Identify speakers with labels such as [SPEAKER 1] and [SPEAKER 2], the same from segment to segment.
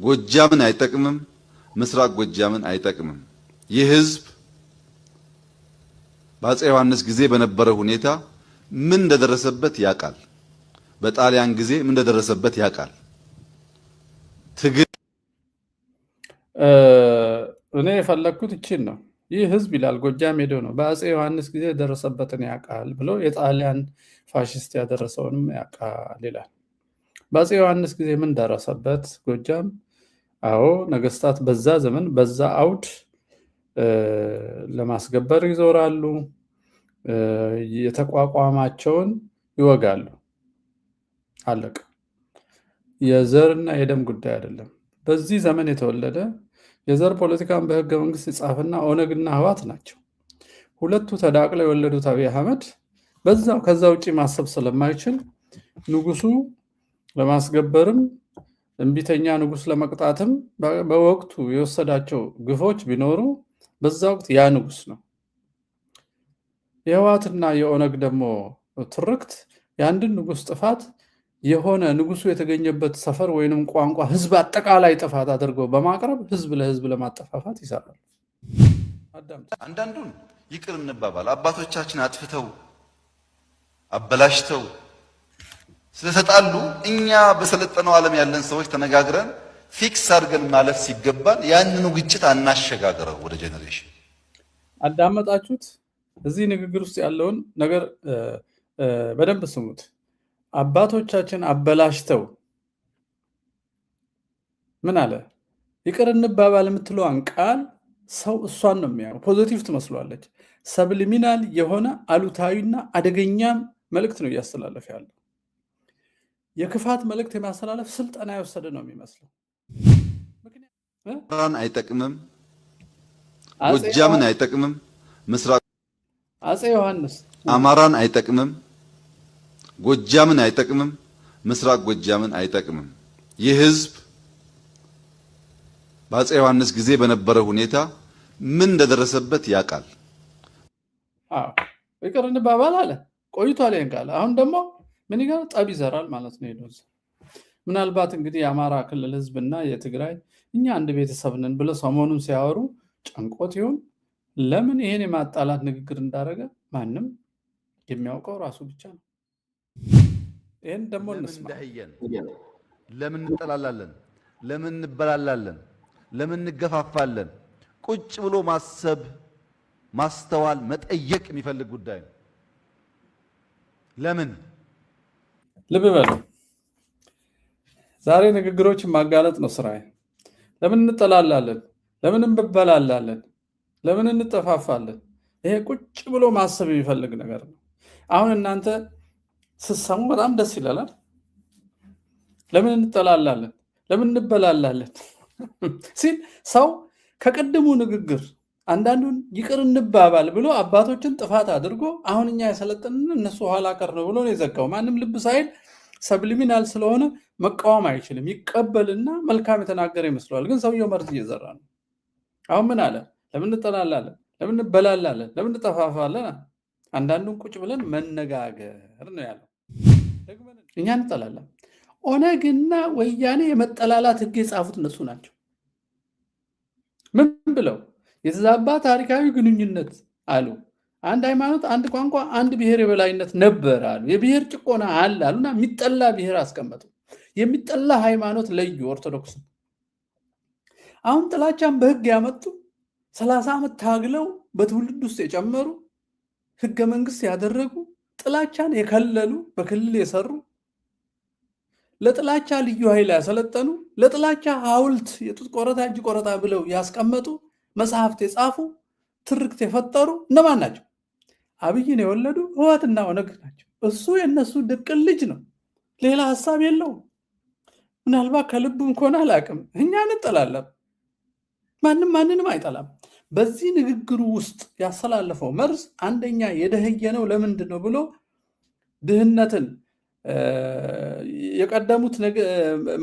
[SPEAKER 1] ጎጃምን አይጠቅምም፣ ምስራቅ ጎጃምን አይጠቅምም። ይህ ህዝብ በአፄ ዮሐንስ ጊዜ በነበረው ሁኔታ ምን እንደደረሰበት ያውቃል። በጣሊያን ጊዜ ምን እንደደረሰበት ያውቃል። ትግል
[SPEAKER 2] እኔ የፈለኩት እቺን ነው። ይህ ህዝብ ይላል ጎጃም ሄዶ ነው በአፄ ዮሐንስ ጊዜ የደረሰበትን ያውቃል ብሎ የጣሊያን ፋሽስት ያደረሰውንም ያውቃል ይላል። በአፄ ዮሐንስ ጊዜ ምን ደረሰበት ጎጃም? አዎ ነገስታት በዛ ዘመን በዛ አውድ ለማስገበር ይዞራሉ፣ የተቋቋማቸውን ይወጋሉ። አለቀ። የዘርና የደም ጉዳይ አይደለም። በዚህ ዘመን የተወለደ የዘር ፖለቲካን በህገ መንግስት የጻፈና ኦነግና ህዋት ናቸው። ሁለቱ ተዳቅለው የወለዱት አብይ አህመድ በዛው ከዛ ውጪ ማሰብ ስለማይችል ንጉሱ ለማስገበርም እንቢተኛ ንጉስ ለመቅጣትም በወቅቱ የወሰዳቸው ግፎች ቢኖሩ በዛ ወቅት ያ ንጉስ ነው። የህዋትና የኦነግ ደግሞ ትርክት የአንድን ንጉስ ጥፋት የሆነ ንጉሱ የተገኘበት ሰፈር ወይንም ቋንቋ ህዝብ አጠቃላይ ጥፋት አድርገው በማቅረብ ህዝብ ለህዝብ ለማጠፋፋት ይሰራል።
[SPEAKER 1] አንዳንዱን ይቅር እንባባል። አባቶቻችን አጥፍተው አበላሽተው ስለተጣሉ እኛ በሰለጠነው ዓለም ያለን ሰዎች ተነጋግረን ፊክስ አድርገን ማለፍ ሲገባን ያንኑ ግጭት አናሸጋግረው ወደ ጄኔሬሽን።
[SPEAKER 2] አዳመጣችሁት? እዚህ ንግግር ውስጥ ያለውን ነገር በደንብ ስሙት። አባቶቻችን አበላሽተው ምን አለ? ይቅር እንባባል የምትለዋን ቃል ሰው እሷን ነው የሚያየው። ፖዚቲቭ ትመስሏለች። ሰብሊሚናል የሆነ አሉታዊና አደገኛም መልእክት ነው እያስተላለፈ ያለው። የክፋት መልእክት የማስተላለፍ ስልጠና የወሰደ ነው የሚመስለው።
[SPEAKER 1] አማራን አይጠቅምም፣ ጎጃምን አይጠቅምም፣ ምስራቅ
[SPEAKER 2] አፄ ዮሐንስ
[SPEAKER 1] አማራን አይጠቅምም፣ ጎጃምን አይጠቅምም፣ ምስራቅ ጎጃምን አይጠቅምም። ይህ ህዝብ በአፄ ዮሐንስ ጊዜ በነበረው ሁኔታ ምን እንደደረሰበት ያውቃል።
[SPEAKER 2] ይቅር እንባባል አለ ቆይቷል ይሄን ቃል። አሁን ደግሞ ምን ይጋር ጠብ ይዘራል ማለት ነው። ሄዶስ ምናልባት እንግዲህ የአማራ ክልል ህዝብና የትግራይ እኛ አንድ ቤተሰብ ነን ብለው ሰሞኑን ሲያወሩ ጨንቆት ይሁን ለምን ይሄን የማጣላት ንግግር እንዳደረገ ማንም የሚያውቀው ራሱ ብቻ ነው። ይሄን ደግሞ እንስማ።
[SPEAKER 1] ለምን እንጠላላለን? ለምን እንበላላለን? ለምን እንገፋፋለን? ቁጭ ብሎ ማሰብ፣ ማስተዋል፣ መጠየቅ የሚፈልግ ጉዳይ ነው። ለምን
[SPEAKER 2] ልብ በሉ። ዛሬ ንግግሮችን ማጋለጥ ነው ስራዬ። ለምን እንጠላላለን? ለምን እንበላላለን? ለምን እንጠፋፋለን? ይሄ ቁጭ ብሎ ማሰብ የሚፈልግ ነገር ነው። አሁን እናንተ ስትሰሙ በጣም ደስ ይላል። ለምን እንጠላላለን? ለምን እንበላላለን ሲል ሰው ከቅድሙ ንግግር አንዳንዱን ይቅር እንባባል ብሎ አባቶችን ጥፋት አድርጎ አሁን እኛ የሰለጠንን እነሱ ኋላ ቀር ነው ብሎ ነው የዘጋው። ማንም ልብ ሳይል ሰብሊሚናል ስለሆነ መቃወም አይችልም። ይቀበልና መልካም የተናገረ ይመስለዋል። ግን ሰውየው መርዝ እየዘራ ነው። አሁን ምን አለ? ለምን እንጠላላለን? ለምን እንበላላለን? ለምን እንጠፋፋለን? አንዳንዱን ቁጭ ብለን መነጋገር ነው ያለው። እኛ እንጠላለን። ኦነግና ወያኔ የመጠላላት ህግ የጻፉት እነሱ ናቸው። ምን ብለው? የተዛባ ታሪካዊ ግንኙነት አሉ። አንድ ሃይማኖት፣ አንድ ቋንቋ፣ አንድ ብሔር የበላይነት ነበር አሉ። የብሔር ጭቆና አለ አሉና የሚጠላ ብሔር አስቀመጡ። የሚጠላ ሃይማኖት ለዩ፣ ኦርቶዶክስ። አሁን ጥላቻን በህግ ያመጡ 30 ዓመት ታግለው በትውልድ ውስጥ የጨመሩ ህገ መንግስት ያደረጉ ጥላቻን የከለሉ በክልል የሰሩ ለጥላቻ ልዩ ኃይል ያሰለጠኑ ለጥላቻ ሐውልት የጡት ቆረጣ እጅ ቆረጣ ብለው ያስቀመጡ መጽሐፍት የጻፉ ትርክት የፈጠሩ እነማን ናቸው? አብይን የወለዱ ህወሓትና ኦነግ ናቸው። እሱ የነሱ ድቅል ልጅ ነው። ሌላ ሐሳብ የለውም። ምናልባት ከልቡም ከሆነ አላውቅም። እኛ እንጠላለን። ማንም ማንንም አይጠላም። በዚህ ንግግሩ ውስጥ ያስተላለፈው መርዝ አንደኛ የደህየ ነው። ለምንድን ነው ብሎ ድህነትን የቀደሙት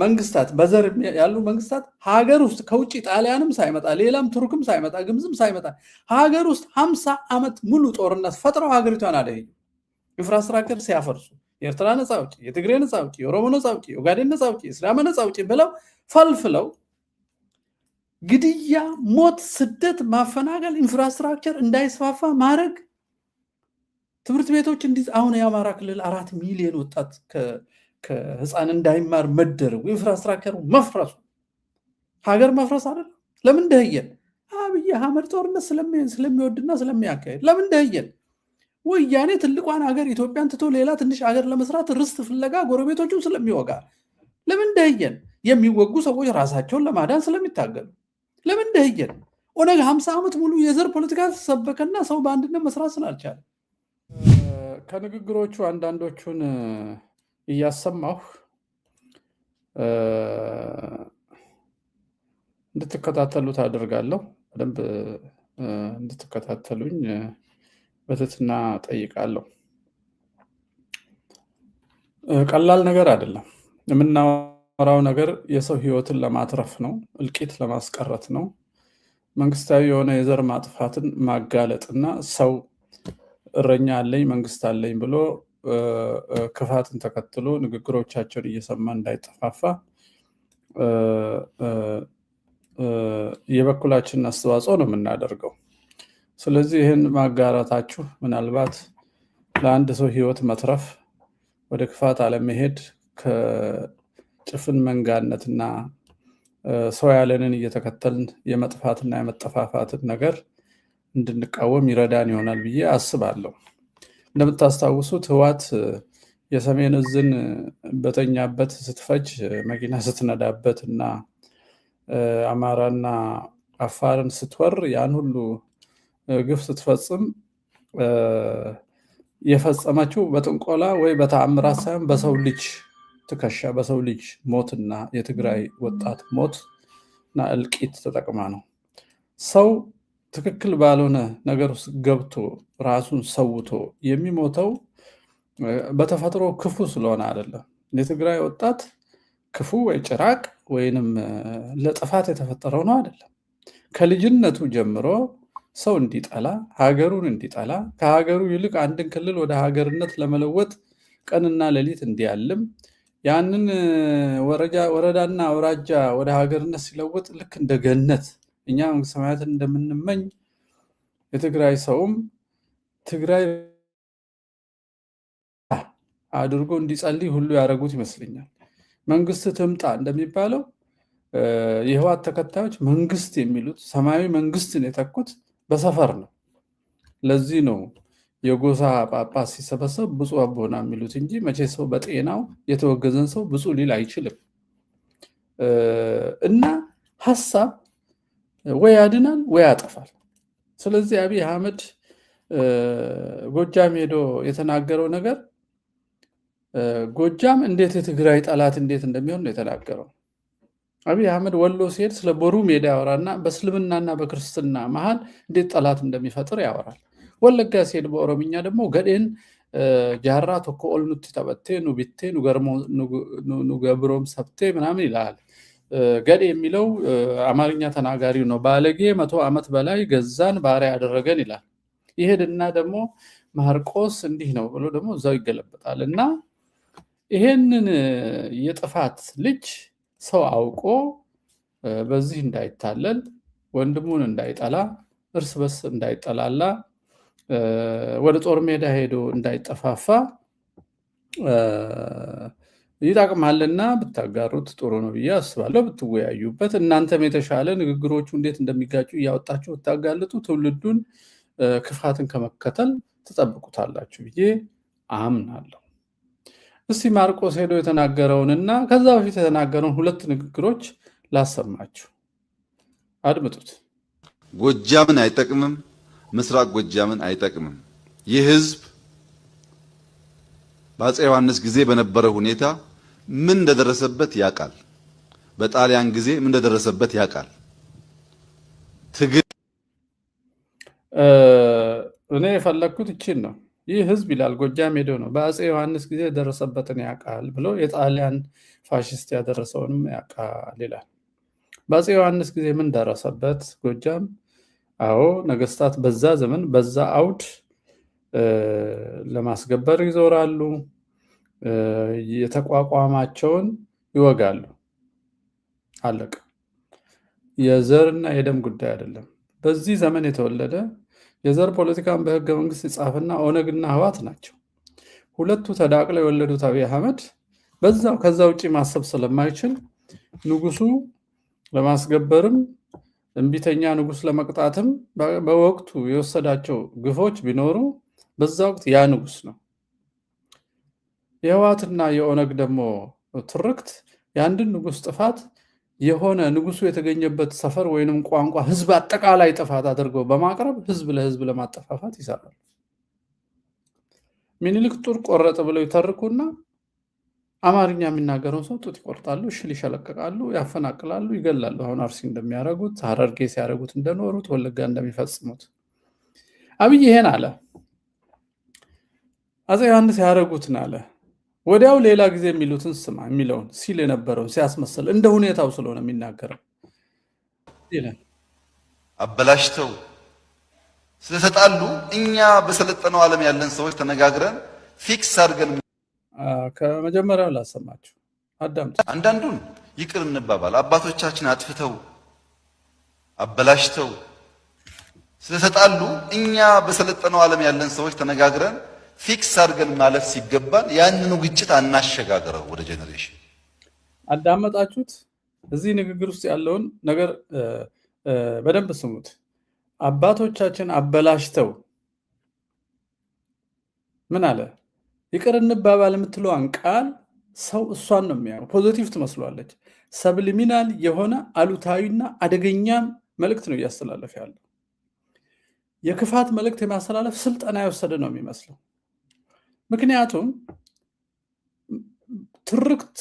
[SPEAKER 2] መንግስታት በዘር ያሉ መንግስታት ሀገር ውስጥ ከውጭ ጣሊያንም ሳይመጣ ሌላም ቱርክም ሳይመጣ ግብፅም ሳይመጣ ሀገር ውስጥ 50 ዓመት ሙሉ ጦርነት ፈጥረው ሀገሪቷን አደህዩ። ኢንፍራስትራክቸር ሲያፈርሱ የኤርትራ ነፃ አውጪ፣ የትግሬ ነፃ አውጪ፣ የኦሮሞ ነፃ አውጪ፣ የኦጋዴን ነፃ አውጪ፣ የሲዳማ ነፃ አውጪ ብለው ፈልፍለው ግድያ፣ ሞት፣ ስደት፣ ማፈናቀል፣ ኢንፍራስትራክቸር እንዳይስፋፋ ማድረግ፣ ትምህርት ቤቶች አሁን የአማራ ክልል 4 ሚሊዮን ወጣት ከህፃን እንዳይማር መደረጉ፣ ኢንፍራስትራክቸሩ መፍረሱ ሀገር መፍረስ አይደለም? ለምን ደህየን? አብይ አህመድ ጦርነት ስለሚወድና ስለሚያካሄድ ለምን ደህየን? ወያኔ ትልቋን ሀገር ኢትዮጵያን ትቶ ሌላ ትንሽ ሀገር ለመስራት ርስት ፍለጋ ጎረቤቶቹን ስለሚወጋ ለምን ደህየን? የሚወጉ ሰዎች ራሳቸውን ለማዳን ስለሚታገሉ ለምን ደህየን? ኦነግ 50 ዓመት ሙሉ የዘር ፖለቲካ ተሰበከና ሰው በአንድነት መስራት ስላልቻለ። ከንግግሮቹ አንዳንዶቹን እያሰማሁ እንድትከታተሉት አደርጋለሁ። በደንብ እንድትከታተሉኝ በትህትና ጠይቃለሁ። ቀላል ነገር አይደለም። የምናወራው ነገር የሰው ህይወትን ለማትረፍ ነው፣ እልቂት ለማስቀረት ነው። መንግስታዊ የሆነ የዘር ማጥፋትን ማጋለጥና ሰው እረኛ አለኝ መንግስት አለኝ ብሎ ክፋትን ተከትሎ ንግግሮቻቸውን እየሰማ እንዳይጠፋፋ የበኩላችንን አስተዋጽኦ ነው የምናደርገው። ስለዚህ ይህን ማጋራታችሁ ምናልባት ለአንድ ሰው ህይወት መትረፍ፣ ወደ ክፋት አለመሄድ፣ ከጭፍን መንጋነትና ሰው ያለንን እየተከተልን የመጥፋትና የመጠፋፋትን ነገር እንድንቃወም ይረዳን ይሆናል ብዬ አስባለሁ። እንደምታስታውሱት ህወሓት የሰሜን እዝን በተኛበት ስትፈጅ፣ መኪና ስትነዳበት እና አማራና አፋርን ስትወር ያን ሁሉ ግፍ ስትፈጽም የፈጸመችው በጥንቆላ ወይ በተአምራት ሳይሆን በሰው ልጅ ትከሻ፣ በሰው ልጅ ሞትና የትግራይ ወጣት ሞትና እልቂት ተጠቅማ ነው። ሰው ትክክል ባልሆነ ነገር ውስጥ ገብቶ ራሱን ሰውቶ የሚሞተው በተፈጥሮ ክፉ ስለሆነ አይደለም። የትግራይ ወጣት ክፉ ወይ ጭራቅ ወይንም ለጥፋት የተፈጠረው ነው አይደለም። ከልጅነቱ ጀምሮ ሰው እንዲጠላ፣ ሀገሩን እንዲጠላ፣ ከሀገሩ ይልቅ አንድን ክልል ወደ ሀገርነት ለመለወጥ ቀንና ሌሊት እንዲያልም፣ ያንን ወረዳና አውራጃ ወደ ሀገርነት ሲለወጥ ልክ እንደ ገነት እኛ መንግስተ ሰማያትን እንደምንመኝ የትግራይ ሰውም ትግራይ አድርጎ እንዲጸልይ ሁሉ ያደረጉት ይመስለኛል። መንግስት ትምጣ እንደሚባለው የህወሓት ተከታዮች መንግስት የሚሉት ሰማያዊ መንግስትን የተኩት በሰፈር ነው። ለዚህ ነው የጎሳ ጳጳስ ሲሰበሰብ ብፁዕ አቦና የሚሉት እንጂ መቼ ሰው በጤናው የተወገዘን ሰው ብፁዕ ሊል አይችልም። እና ሀሳብ ወይ ያድናል ወይ ያጠፋል። ስለዚህ አብይ አህመድ ጎጃም ሄዶ የተናገረው ነገር ጎጃም እንዴት የትግራይ ጠላት እንዴት እንደሚሆን ነው የተናገረው። አብይ አህመድ ወሎ ሲሄድ ስለ ቦሩ ሜዳ ያወራና በእስልምናና በክርስትና መሀል እንዴት ጠላት እንደሚፈጥር ያወራል። ወለጋ ሲሄድ በኦሮምኛ ደግሞ ገዴን ጃራ ቶኮ ኦልኑት ተበቴ ኑቢቴ ኑገብሮም ሰብቴ ምናምን ይላል። ገዴ የሚለው አማርኛ ተናጋሪው ነው። ባለጌ 100 ዓመት በላይ ገዛን ባሪያ ያደረገን ይላል። ይሄድና ደግሞ ማርቆስ እንዲህ ነው ብሎ ደግሞ እዛው ይገለበጣል። እና ይሄንን የጥፋት ልጅ ሰው አውቆ በዚህ እንዳይታለል፣ ወንድሙን እንዳይጠላ፣ እርስ በርስ እንዳይጠላላ፣ ወደ ጦር ሜዳ ሄዶ እንዳይጠፋፋ ይጠቅማልና ብታጋሩት ጥሩ ነው ብዬ አስባለሁ። ብትወያዩበት፣ እናንተም የተሻለ ንግግሮቹ እንዴት እንደሚጋጩ እያወጣችሁ ብታጋልጡ ትውልዱን ክፋትን ከመከተል ትጠብቁታላችሁ ብዬ አምናለሁ። እስቲ ማርቆስ ሄዶ የተናገረውንና ከዛ በፊት የተናገረውን 2 ንግግሮች ላሰማችሁ፣ አድምጡት።
[SPEAKER 1] ጎጃምን አይጠቅምም፣ ምስራቅ ጎጃምን አይጠቅምም። ይህ ህዝብ በአፄ ዮሐንስ ጊዜ በነበረው ሁኔታ ምን እንደደረሰበት ያውቃል። በጣሊያን ጊዜ ምን እንደደረሰበት ያውቃል። ትግል
[SPEAKER 2] እኔ የፈለግኩት እቺን ነው። ይህ ህዝብ ይላል ጎጃም ሄዶ ነው በአፄ ዮሐንስ ጊዜ የደረሰበትን ያውቃል ብሎ የጣሊያን ፋሽስት ያደረሰውንም ያውቃል ይላል። በአፄ ዮሐንስ ጊዜ ምን ደረሰበት ጎጃም? አዎ ነገስታት በዛ ዘመን በዛ አውድ ለማስገበር ይዞራሉ፣ የተቋቋማቸውን ይወጋሉ። አለቀ። የዘርና የደም ጉዳይ አይደለም። በዚህ ዘመን የተወለደ የዘር ፖለቲካን በህገ መንግስት የጻፈና ኦነግና ህዋት ናቸው። ሁለቱ ተዳቅለው የወለዱት አብይ አህመድ በዛው ከዛ ውጭ ማሰብ ስለማይችል ንጉሱ ለማስገበርም እምቢተኛ ንጉስ ለመቅጣትም በወቅቱ የወሰዳቸው ግፎች ቢኖሩ በዛ ወቅት ያ ንጉስ ነው። የህዋትና የኦነግ ደግሞ ትርክት የአንድን ንጉስ ጥፋት የሆነ ንጉሱ የተገኘበት ሰፈር ወይንም ቋንቋ ህዝብ አጠቃላይ ጥፋት አድርገው በማቅረብ ህዝብ ለህዝብ ለማጠፋፋት ይሰራል። ሚኒልክ ጡር ቆረጠ ብለው ይተርኩና አማርኛ የሚናገረው ሰው ጡት ይቆርጣሉ፣ ሽል ይሸለቀቃሉ፣ ያፈናቅላሉ፣ ይገላሉ። አሁን አርሲ እንደሚያደርጉት፣ ሀረርጌ ሲያደርጉት እንደኖሩት፣ ወለጋ እንደሚፈጽሙት። አብይ ይሄን አለ። አፄ ዮሐንስ ያደረጉትን አለ። ወዲያው ሌላ ጊዜ የሚሉትን ስማ የሚለውን ሲል የነበረውን ሲያስመስል እንደ ሁኔታው ስለሆነ የሚናገረው ይላል።
[SPEAKER 1] አበላሽተው ስለተጣሉ እኛ በሰለጠነው ዓለም ያለን ሰዎች ተነጋግረን ፊክስ አድርገን
[SPEAKER 2] ከመጀመሪያው ላሰማችሁ አዳምጡ።
[SPEAKER 1] አንዳንዱን ይቅር እንባባል። አባቶቻችን አጥፍተው አበላሽተው ስለተጣሉ እኛ በሰለጠነው ዓለም ያለን ሰዎች ተነጋግረን ፊክስ አድርገን ማለፍ ሲገባን ያንኑ ግጭት አናሸጋግረው ወደ ጄኔሬሽን።
[SPEAKER 2] አዳመጣችሁት? እዚህ ንግግር ውስጥ ያለውን ነገር በደንብ ስሙት። አባቶቻችን አበላሽተው ምን አለ? ይቅር እንባባል የምትለዋን ቃል ሰው እሷን ነው የሚያየው። ፖዚቲቭ ትመስሏለች። ሰብሊሚናል የሆነ አሉታዊና አደገኛም መልእክት ነው እያስተላለፈ ያለው። የክፋት መልእክት የማስተላለፍ ስልጠና የወሰደ ነው የሚመስለው። ምክንያቱም ትርክት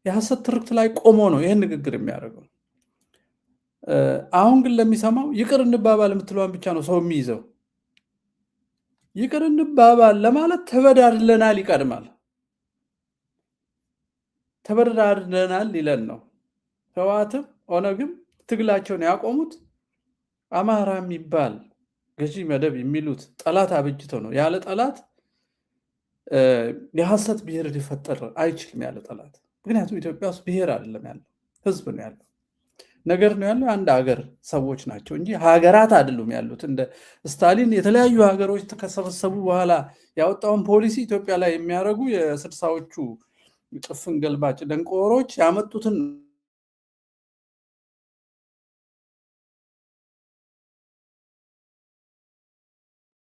[SPEAKER 2] የሐሰት ትርክት ላይ ቆሞ ነው ይህን ንግግር የሚያደርገው። አሁን ግን ለሚሰማው ይቅር እንባባል የምትለዋን ብቻ ነው ሰው የሚይዘው። ይቅር እንባባል ለማለት ተበዳድለናል ይቀድማል። ተበዳድለናል ሊለን ነው። ህወሓትም ኦነግም ትግላቸውን ያቆሙት አማራ የሚባል ገዢ መደብ የሚሉት ጠላት አብጅተው ነው። ያለ ጠላት የሐሰት ብሔር ሊፈጠር አይችልም። ያለ ጠላት። ምክንያቱም ኢትዮጵያ ውስጥ ብሔር አይደለም ያለው፣ ህዝብ ነው ያለው፣ ነገር ነው ያለው። አንድ ሀገር ሰዎች ናቸው እንጂ ሀገራት አይደሉም ያሉት። እንደ ስታሊን የተለያዩ ሀገሮች ከሰበሰቡ በኋላ ያወጣውን ፖሊሲ ኢትዮጵያ ላይ የሚያደርጉ የስድሳዎቹ ጭፍን ገልባጭ ደንቆሮች ያመጡትን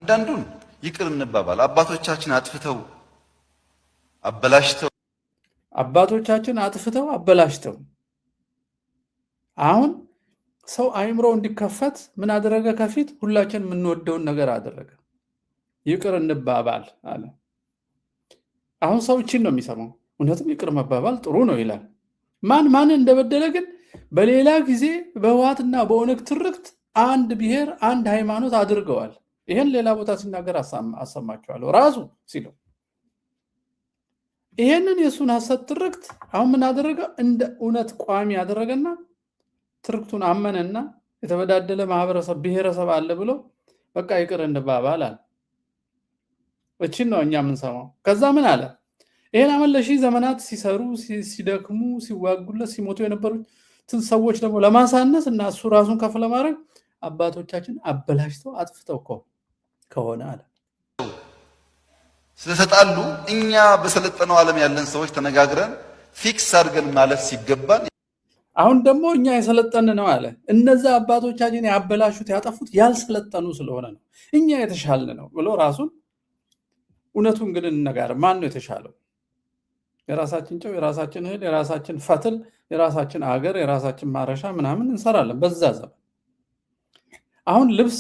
[SPEAKER 1] አንዳንዱን ይቅር እንባባል። አባቶቻችን አጥፍተው አበላሽተው አሁን ሰው አይምሮ እንዲከፈት ምን አደረገ? ከፊት ሁላችን የምንወደውን ነገር አደረገ። ይቅር እንባባል አለ። አሁን ሰው እቺን ነው የሚሰማው። እውነትም ይቅር መባባል ጥሩ ነው ይላል። ማን እንደበደለ ግን በሌላ ጊዜ በህወሓትና በኦነግ ትርክት አንድ ብሔር አንድ ሃይማኖት አድርገዋል። ይሄን ሌላ ቦታ ሲናገር አሰማችኋለሁ ራሱ ሲለው። ይሄንን የሱን ሐሰት ትርክት አሁን ምን አደረገ? እንደ እውነት ቋሚ ያደረገና ትርክቱን አመነና የተበዳደለ ማህበረሰብ ብሔረሰብ አለ ብሎ በቃ ይቅር እንባባል አለ። እቺን ነው እኛ የምንሰማው። ከዛ ምን አለ? ይሄን አመለሺ ዘመናት ሲሰሩ ሲደክሙ ሲዋጉለት ሲሞቱ የነበሩትን ሰዎች ደግሞ ለማሳነስ እና እሱ ራሱን ከፍ ለማድረግ አባቶቻችን አበላሽተው አጥፍተው ከሆነ አለ ስለተጣሉ እኛ በሰለጠነው ዓለም ያለን ሰዎች ተነጋግረን ፊክስ አድርገን ማለፍ ሲገባን
[SPEAKER 2] አሁን ደግሞ እኛ የሰለጠን ነው አለ። እነዛ አባቶቻችን ያበላሹት ያጠፉት ያልሰለጠኑ ስለሆነ ነው፣ እኛ የተሻልን ነው ብሎ ራሱን። እውነቱን ግን እንነጋር፣ ማን ነው የተሻለው? የራሳችን ጨው፣ የራሳችን እህል፣ የራሳችን ፈትል፣ የራሳችን አገር፣ የራሳችን ማረሻ ምናምን እንሰራለን። በዛ ዘመን አሁን ልብስ፣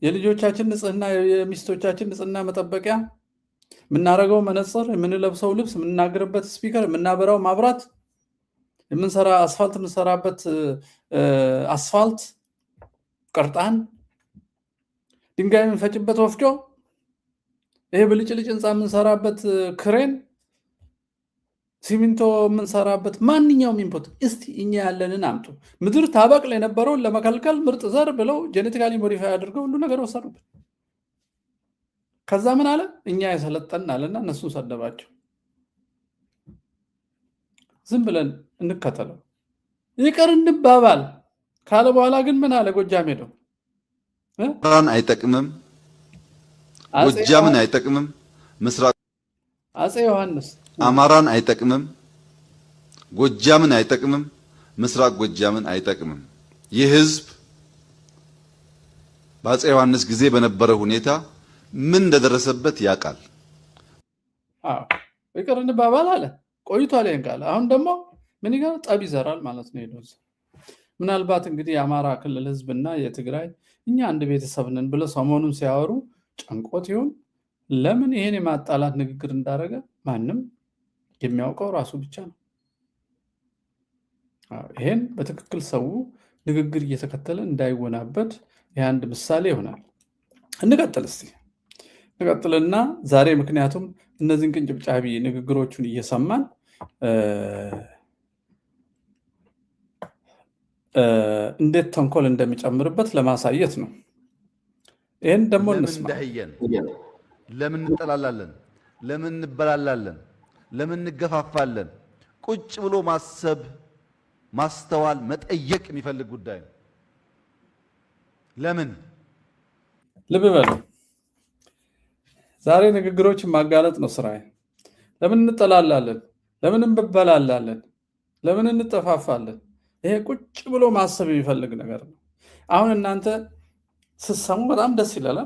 [SPEAKER 2] የልጆቻችን ንጽህና፣ የሚስቶቻችን ንጽህና መጠበቂያ፣ የምናደርገው መነጽር፣ የምንለብሰው ልብስ፣ የምናገርበት ስፒከር፣ የምናበራው ማብራት፣ የምንሰራ አስፋልት የምንሰራበት አስፋልት ቅርጣን፣ ድንጋይ የምንፈጭበት ወፍጮ፣ ይሄ ብልጭልጭ ህንፃ የምንሰራበት ክሬን፣ ሲሚንቶ የምንሰራበት ማንኛውም ኢንፑት እስቲ እኛ ያለንን አምጡ። ምድር ታበቅል የነበረውን ለመከልከል ምርጥ ዘር ብለው ጄኔቲካሊ ሞዲፋይ አድርገው ሁሉ ነገር ወሰዱበት። ከዛ ምን አለ? እኛ የሰለጠን አለና እነሱን ሰደባቸው። ዝም ብለን እንከተለው። ይቅር እንባባል
[SPEAKER 1] ካለ በኋላ ግን ምን አለ? ጎጃም ሄደው
[SPEAKER 3] አማራን አይጠቅምም፣ ጎጃምን አይጠቅምም፣ ምስራቅ
[SPEAKER 1] አፄ ዮሐንስ
[SPEAKER 3] አማራን አይጠቅምም፣ ጎጃምን አይጠቅምም፣ ምስራቅ ጎጃምን አይጠቅምም። ይህ ህዝብ በአፄ ዮሐንስ ጊዜ በነበረው ሁኔታ ምን እንደደረሰበት ያውቃል።
[SPEAKER 1] ይቅር እንባባል አለ ቆይቷል። ይሄን ቃል አሁን ደግሞ ምን ይገር ጠብ ይዘራል ማለት ነው። ሄዶ ምናልባት እንግዲህ የአማራ ክልል ህዝብና የትግራይ እኛ አንድ ቤተሰብ ነን ብለው ሰሞኑን ሲያወሩ ጨንቆት ይሁን ለምን ይሄን የማጣላት ንግግር እንዳደረገ ማንም የሚያውቀው ራሱ ብቻ ነው። ይሄን በትክክል ሰው ንግግር እየተከተለ እንዳይወናበድ የአንድ ምሳሌ ይሆናል። እንቀጥል እስቲ እንቀጥልና ዛሬ ምክንያቱም እነዚህን ቅንጭብጫቢ ንግግሮቹን እየሰማን እንዴት ተንኮል እንደሚጨምርበት ለማሳየት ነው። ይሄን ደግሞ እንስማ።
[SPEAKER 3] ለምን እንጠላላለን? ለምን እንበላላለን? ለምን እንገፋፋለን? ቁጭ ብሎ ማሰብ፣ ማስተዋል፣ መጠየቅ የሚፈልግ ጉዳይ ነው። ለምን
[SPEAKER 1] ልብ በሉ። ዛሬ ንግግሮችን ማጋለጥ ነው ስራዬ። ለምን እንጠላላለን? ለምን እንበላላለን? ለምን እንጠፋፋለን? ይሄ ቁጭ ብሎ ማሰብ የሚፈልግ ነገር ነው። አሁን እናንተ ስትሰሙ በጣም ደስ ይላል።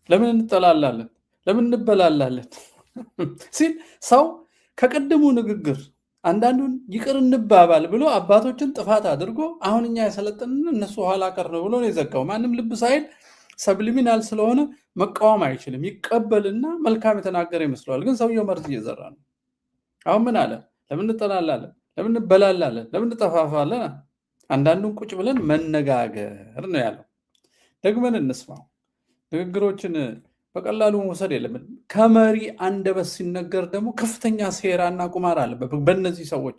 [SPEAKER 1] ለምን እንጠላላለን? ለምን እንበላላለን ሲል ሰው ከቀድሙ ንግግር አንዳንዱን ይቅር እንባባል ብሎ አባቶችን ጥፋት አድርጎ አሁን እኛ የሰለጠንን እነሱ ኋላ ቀር ነው ብሎ ነው የዘጋው። ማንም ልብ ሳይል ሰብሊሚናል ስለሆነ መቃወም አይችልም። ይቀበልና መልካም የተናገረ ይመስለዋል። ግን ሰውየው መርዝ እየዘራ ነው። አሁን ምን አለ? ለምን እንጠላላለን? ለምን እንበላላለን? ለምን እንጠፋፋለን? አንዳንዱን ቁጭ ብለን መነጋገር ነው ያለው። ደግመን እንስማው። ንግግሮችን በቀላሉ መውሰድ የለብን። ከመሪ አንደበት ሲነገር ደግሞ ከፍተኛ ሴራና ቁማር አለ። በእነዚህ ሰዎች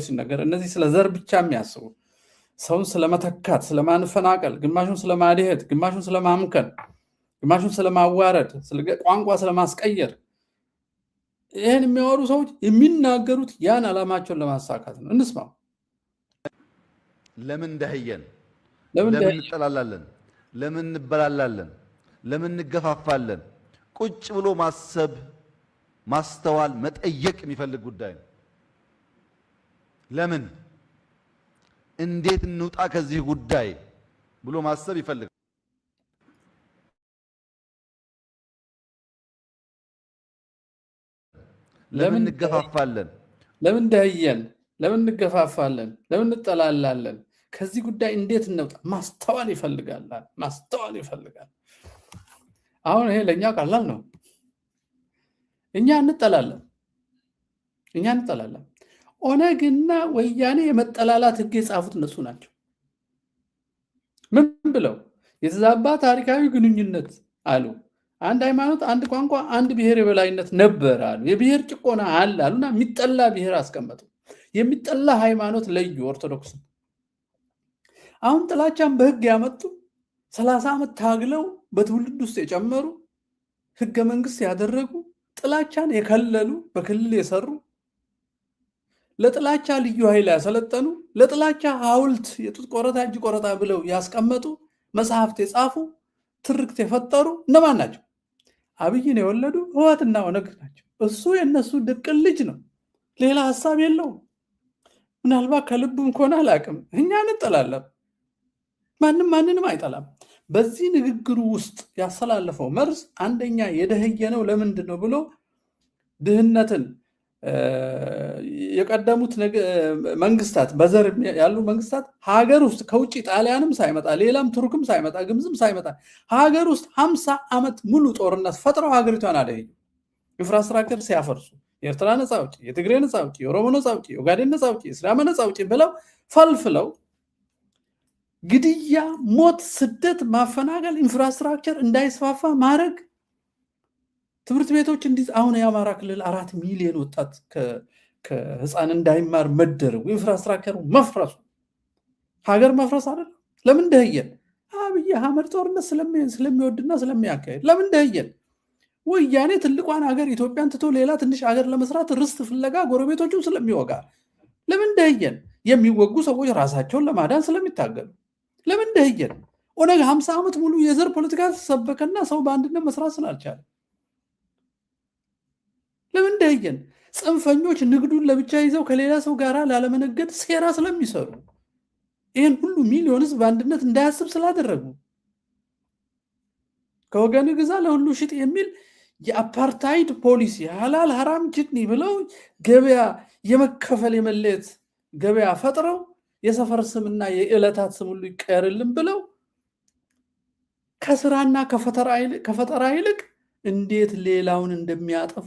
[SPEAKER 1] ሲነገር እነዚህ ስለ ዘር ብቻ የሚያስቡ ሰውን ስለመተካት፣ ስለማንፈናቀል፣ ግማሹን ስለማድሄት፣ ግማሹን ስለማምከን፣ ግማሹን ስለማዋረድ፣ ቋንቋ ስለማስቀየር ይህን የሚያወሩ ሰዎች የሚናገሩት ያን ዓላማቸውን ለማሳካት ነው። እንስማው።
[SPEAKER 3] ለምን እንደህየን? ለምን እንጠላላለን? ለምን እንበላላለን? ለምን እንገፋፋለን? ቁጭ ብሎ ማሰብ፣ ማስተዋል፣ መጠየቅ የሚፈልግ ጉዳይ ነው። ለምን እንዴት እንውጣ ከዚህ ጉዳይ ብሎ ማሰብ ይፈልጋል። ለምን እንገፋፋለን?
[SPEAKER 1] ለምን እንደህየን? ለምን እንገፋፋለን? ለምን እንጠላላለን? ከዚህ ጉዳይ እንዴት እንውጣ? ማስተዋል ይፈልጋል። ማስተዋል ይፈልጋል። አሁን ይሄ ለኛ ቀላል ነው። እኛ እንጠላለን። ኦነግና ወያኔ የመጠላላት ህግ የጻፉት እነሱ ናቸው። ምን ብለው? የተዛባ ታሪካዊ ግንኙነት አሉ። አንድ ሃይማኖት፣ አንድ ቋንቋ፣ አንድ ብሔር የበላይነት ነበር አሉ። የብሔር ጭቆና አለ አሉና የሚጠላ ብሔር አስቀመጡ። የሚጠላ ሃይማኖት ለዩ፣ ኦርቶዶክስ። አሁን ጥላቻን በህግ ያመጡ 30 ዓመት ታግለው በትውልድ ውስጥ የጨመሩ ህገ መንግስት ያደረጉ ጥላቻን የከለሉ በክልል የሰሩ ለጥላቻ ልዩ ኃይል ያሰለጠኑ ለጥላቻ ሐውልት የጡት ቆረጣ እጅ ቆረጣ ብለው ያስቀመጡ መጽሐፍት የጻፉ ትርክት የፈጠሩ እነማን ናቸው? አብይን የወለዱ ህወሓትና ኦነግ ናቸው። እሱ የነሱ ድቅል ልጅ ነው። ሌላ ሐሳብ የለውም። ምናልባት ከልቡም ከሆነ አላውቅም። እኛ እንጠላለን። ማንንም አይጠላም። በዚህ ንግግሩ ውስጥ ያስተላለፈው መርዝ አንደኛ የደህየነው ለምንድን ነው ብሎ ድህነትን የቀደሙት መንግስታት በዘር ያሉ መንግስታት ሀገር ውስጥ ከውጭ ጣሊያንም ሳይመጣ ሌላም ቱርክም ሳይመጣ ግብፅም ሳይመጣ ሀገር ውስጥ 50 ዓመት ሙሉ ጦርነት ፈጥረው ሀገሪቷን አደህዩ። ኢንፍራስትራክቸር ሲያፈርሱ የኤርትራ ነፃ አውጪ፣ የትግሬ ነፃ አውጪ፣ የኦሮሞ ነፃ አውጪ፣ የኦጋዴን ነፃ አውጪ፣ የሲዳማ ነፃ አውጪ ብለው ፈልፍለው ግድያ፣ ሞት፣ ስደት፣ ማፈናቀል፣ ኢንፍራስትራክቸር እንዳይስፋፋ ማድረግ፣ ትምህርት ቤቶች አሁን የአማራ ክልል 4 ሚሊዮን ወጣት ከህፃን እንዳይማር መደረጉ፣ ኢንፍራስትራክቸሩ መፍረሱ ሀገር መፍረስ አይደለም። ለምን ደህየን? አብይ አህመድ ጦርነት ስለሚወድና ስለሚያካሄድ። ለምን ደህየን? ወያኔ ትልቋን ሀገር ኢትዮጵያን ትቶ ሌላ ትንሽ ሀገር ለመስራት ርስት ፍለጋ ጎረቤቶቹ ስለሚወጋ። ለምን ደህየን? የሚወጉ ሰዎች ራሳቸውን ለማዳን ስለሚታገሉ። ለምን ደህየን? ኦነግ 50 ዓመት ሙሉ የዘር ፖለቲካ ተሰበከና ሰው በአንድነት መስራት ስላልቻለ። ለምን ደህየን? ጽንፈኞች ንግዱን ለብቻ ይዘው ከሌላ ሰው ጋር ላለመነገድ ሴራ ስለሚሰሩ። ይህን ሁሉ ሚሊዮን ህዝብ በአንድነት እንዳያስብ ስላደረጉ። ከወገን ግዛ ለሁሉ ሽጥ የሚል የአፓርታይድ ፖሊሲ ሐላል ሐራም ጅትኒ ብለው ገበያ የመከፈል የመለየት ገበያ ፈጥረው የሰፈር ስምና የዕለታት ስም ሁሉ ይቀየርልን ብለው ከስራና ከፈጠራ ይልቅ እንዴት ሌላውን እንደሚያጠፉ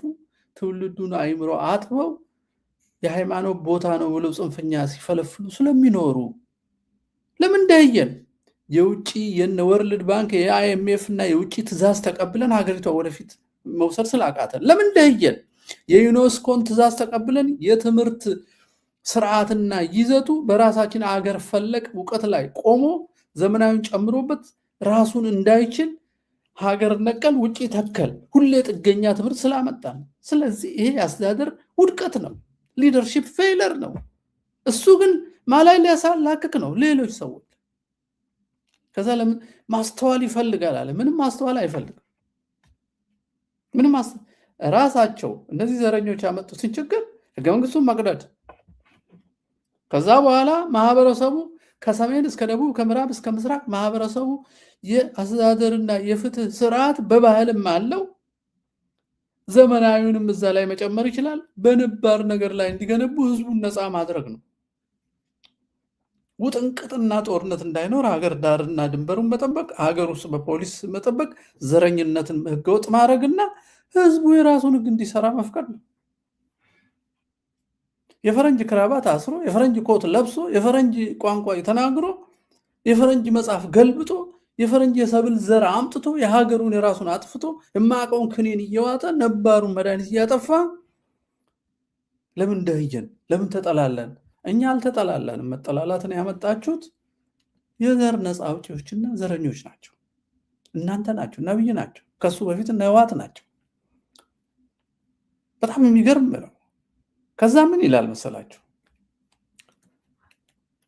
[SPEAKER 1] ትውልዱን አይምሮ አጥበው የሃይማኖት ቦታ ነው ብለው ጽንፈኛ ሲፈለፍሉ ስለሚኖሩ። ለምን ደህየን? የውጪ የነ ወርልድ ባንክ የአይኤምኤፍ እና የውጪ ትእዛዝ ተቀብለን ሀገሪቷ ወደፊት መውሰድ ስላቃተን። ለምን ደህየን? የዩኔስኮን ትእዛዝ ተቀብለን የትምህርት ስርዓትና ይዘቱ በራሳችን አገር ፈለቅ እውቀት ላይ ቆሞ ዘመናዊን ጨምሮበት ራሱን እንዳይችል ሀገር ነቀል ውጪ ተከል ሁሌ ጥገኛ ትምህርት ስላመጣን። ስለዚህ ይሄ አስተዳደር ውድቀት ነው፣ ሊደርሺፕ ፌይለር ነው። እሱ ግን ማላይ ሊያሳላክክ ነው ሌሎች ሰዎች። ከዛ ለምን ማስተዋል ይፈልጋል አለ። ምንም ማስተዋል አይፈልግም። ምንም ራሳቸው እነዚህ ዘረኞች ያመጡትን ችግር ህገ መንግስቱን መቅደድ፣ ከዛ በኋላ ማህበረሰቡ ከሰሜን እስከ ደቡብ ከምዕራብ እስከ ምስራቅ ማህበረሰቡ የአስተዳደርና የፍትህ ስርዓት በባህልም አለው። ዘመናዊውንም እዛ ላይ መጨመር ይችላል። በነባር ነገር ላይ እንዲገነቡ ህዝቡን ነፃ ማድረግ ነው። ውጥንቅጥና ጦርነት እንዳይኖር ሀገር ዳርና ድንበሩን መጠበቅ፣ ሀገር ውስጥ በፖሊስ መጠበቅ፣ ዘረኝነትን ህገወጥ ማድረግና ህዝቡ የራሱን ህግ እንዲሰራ መፍቀድ ነው። የፈረንጅ ክራባት አስሮ የፈረንጅ ኮት ለብሶ የፈረንጅ ቋንቋ ተናግሮ የፈረንጅ መጽሐፍ ገልብጦ የፈረንጅ የሰብል ዘር አምጥቶ የሀገሩን የራሱን አጥፍቶ የማያውቀውን ክኒን እየዋጠ ነባሩን መድኃኒት እያጠፋ ለምን ደህየን? ለምን ተጠላለን? እኛ አልተጠላለን። መጠላላትን ያመጣችሁት የዘር ነፃ አውጪዎችና ዘረኞች ናቸው። እናንተ ናቸው፣ ነብይ ናቸው። ከሱ በፊት ነዋት ናቸው። በጣም የሚገርም ነው። ከዛ ምን ይላል መሰላችሁ?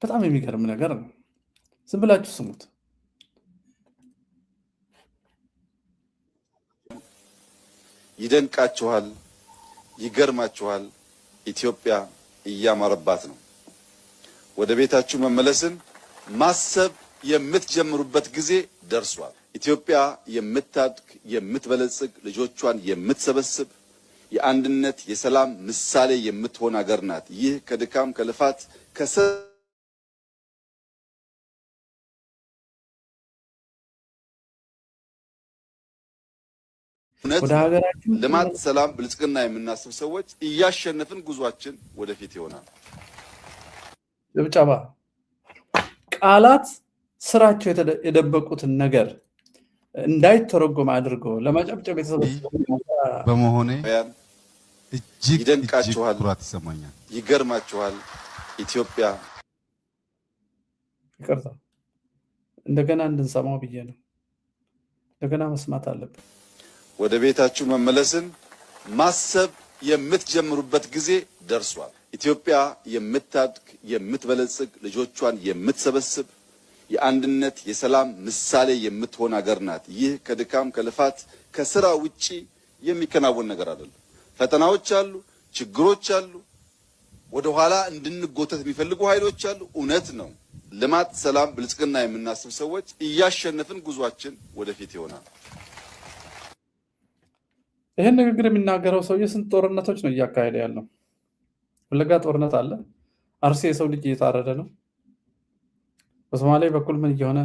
[SPEAKER 1] በጣም የሚገርም ነገር ነው። ዝም ብላችሁ ስሙት።
[SPEAKER 3] ይደንቃችኋል፣ ይገርማችኋል። ኢትዮጵያ እያማረባት ነው። ወደ ቤታችሁ መመለስን ማሰብ የምትጀምሩበት ጊዜ ደርሷል። ኢትዮጵያ የምታድግ የምትበለጽግ፣ ልጆቿን የምትሰበስብ የአንድነት የሰላም ምሳሌ የምትሆን ሀገር ናት። ይህ ከድካም ከልፋት ልማት፣ ሰላም፣ ብልጽግና የምናስብ ሰዎች እያሸነፍን ጉዟችን ወደፊት ይሆናል።
[SPEAKER 1] ጭብጨባ። ቃላት ስራቸው የደበቁትን ነገር እንዳይተረጎም አድርገው ለማጨብጨብ
[SPEAKER 3] በመሆኔ እጅግ ይደንቃችኋል፣ ኩራት ይሰማኛል። ይገርማችኋል። ኢትዮጵያ
[SPEAKER 1] ይቅርታ እንደገና እንድንሰማው ብዬ ነው። እንደገና መስማት አለብን።
[SPEAKER 3] ወደ ቤታችሁ መመለስን ማሰብ የምትጀምሩበት ጊዜ ደርሷል። ኢትዮጵያ የምታድግ የምትበለጽግ፣ ልጆቿን የምትሰበስብ የአንድነት የሰላም ምሳሌ የምትሆን ሀገር ናት። ይህ ከድካም ከልፋት ከስራ ውጪ የሚከናወን ነገር አይደለም። ፈተናዎች አሉ፣ ችግሮች አሉ፣ ወደ ኋላ እንድንጎተት የሚፈልጉ ኃይሎች አሉ። እውነት ነው። ልማት፣ ሰላም፣ ብልጽግና የምናስብ ሰዎች እያሸነፍን ጉዟችን ወደፊት ይሆናል።
[SPEAKER 1] ይህን ንግግር የሚናገረው ሰውዬ ስንት ጦርነቶች ነው እያካሄደ ያለው? ወለጋ ጦርነት አለ። አርሲ የሰው ልጅ እየታረደ ነው። በሶማሌ በኩል ምን እየሆነ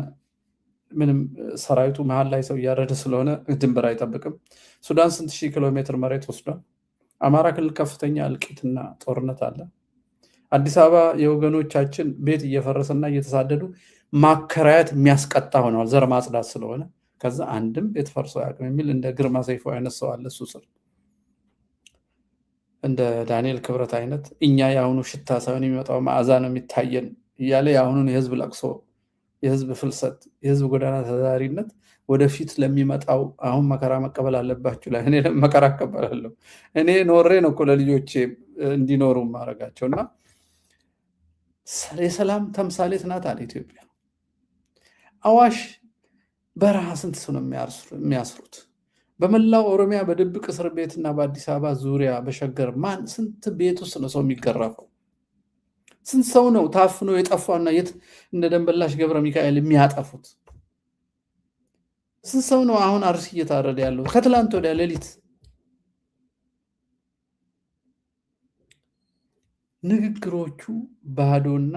[SPEAKER 1] ምንም ሰራዊቱ መሀል ላይ ሰው እያረደ ስለሆነ ድንበር አይጠብቅም። ሱዳን ስንት ሺህ ኪሎ ሜትር መሬት ወስዷል። አማራ ክልል ከፍተኛ እልቂትና ጦርነት አለ። አዲስ አበባ የወገኖቻችን ቤት እየፈረሰና እየተሳደዱ ማከራየት የሚያስቀጣ ሆነዋል። ዘር ማጽዳት ስለሆነ ከዛ አንድም ቤት ፈርሶ አያውቅም የሚል እንደ ግርማ ሰይፎ አይነት ሰው አለ። እሱ ስር እንደ ዳንኤል ክብረት አይነት እኛ የአሁኑ ሽታ ሳይሆን የሚመጣው መዓዛ ነው የሚታየን እያለ የአሁኑን የህዝብ ለቅሶ፣ የህዝብ ፍልሰት፣ የህዝብ ጎዳና ተዳዳሪነት ወደፊት ለሚመጣው አሁን መከራ መቀበል አለባችሁ ላይ እኔ መከራ እቀበላለሁ። እኔ ኖሬ ነው እኮ ለልጆቼ እንዲኖሩ ማድረጋቸው እና የሰላም ተምሳሌት ናት አለ ኢትዮጵያ። አዋሽ በረሃ ስንት ሰው ነው የሚያስሩት? በመላው ኦሮሚያ በድብቅ እስር ቤትና በአዲስ አበባ ዙሪያ በሸገር ማን ስንት ቤት ውስጥ ነው ሰው የሚገረፈው? ስንት ሰው ነው ታፍኖ የጠፋና የት እንደ ደንበላሽ ገብረ ሚካኤል የሚያጠፉት? ስንት ሰው ነው አሁን አርሲ እየታረደ ያለው? ከትላንት ወዲያ ሌሊት ንግግሮቹ ባዶና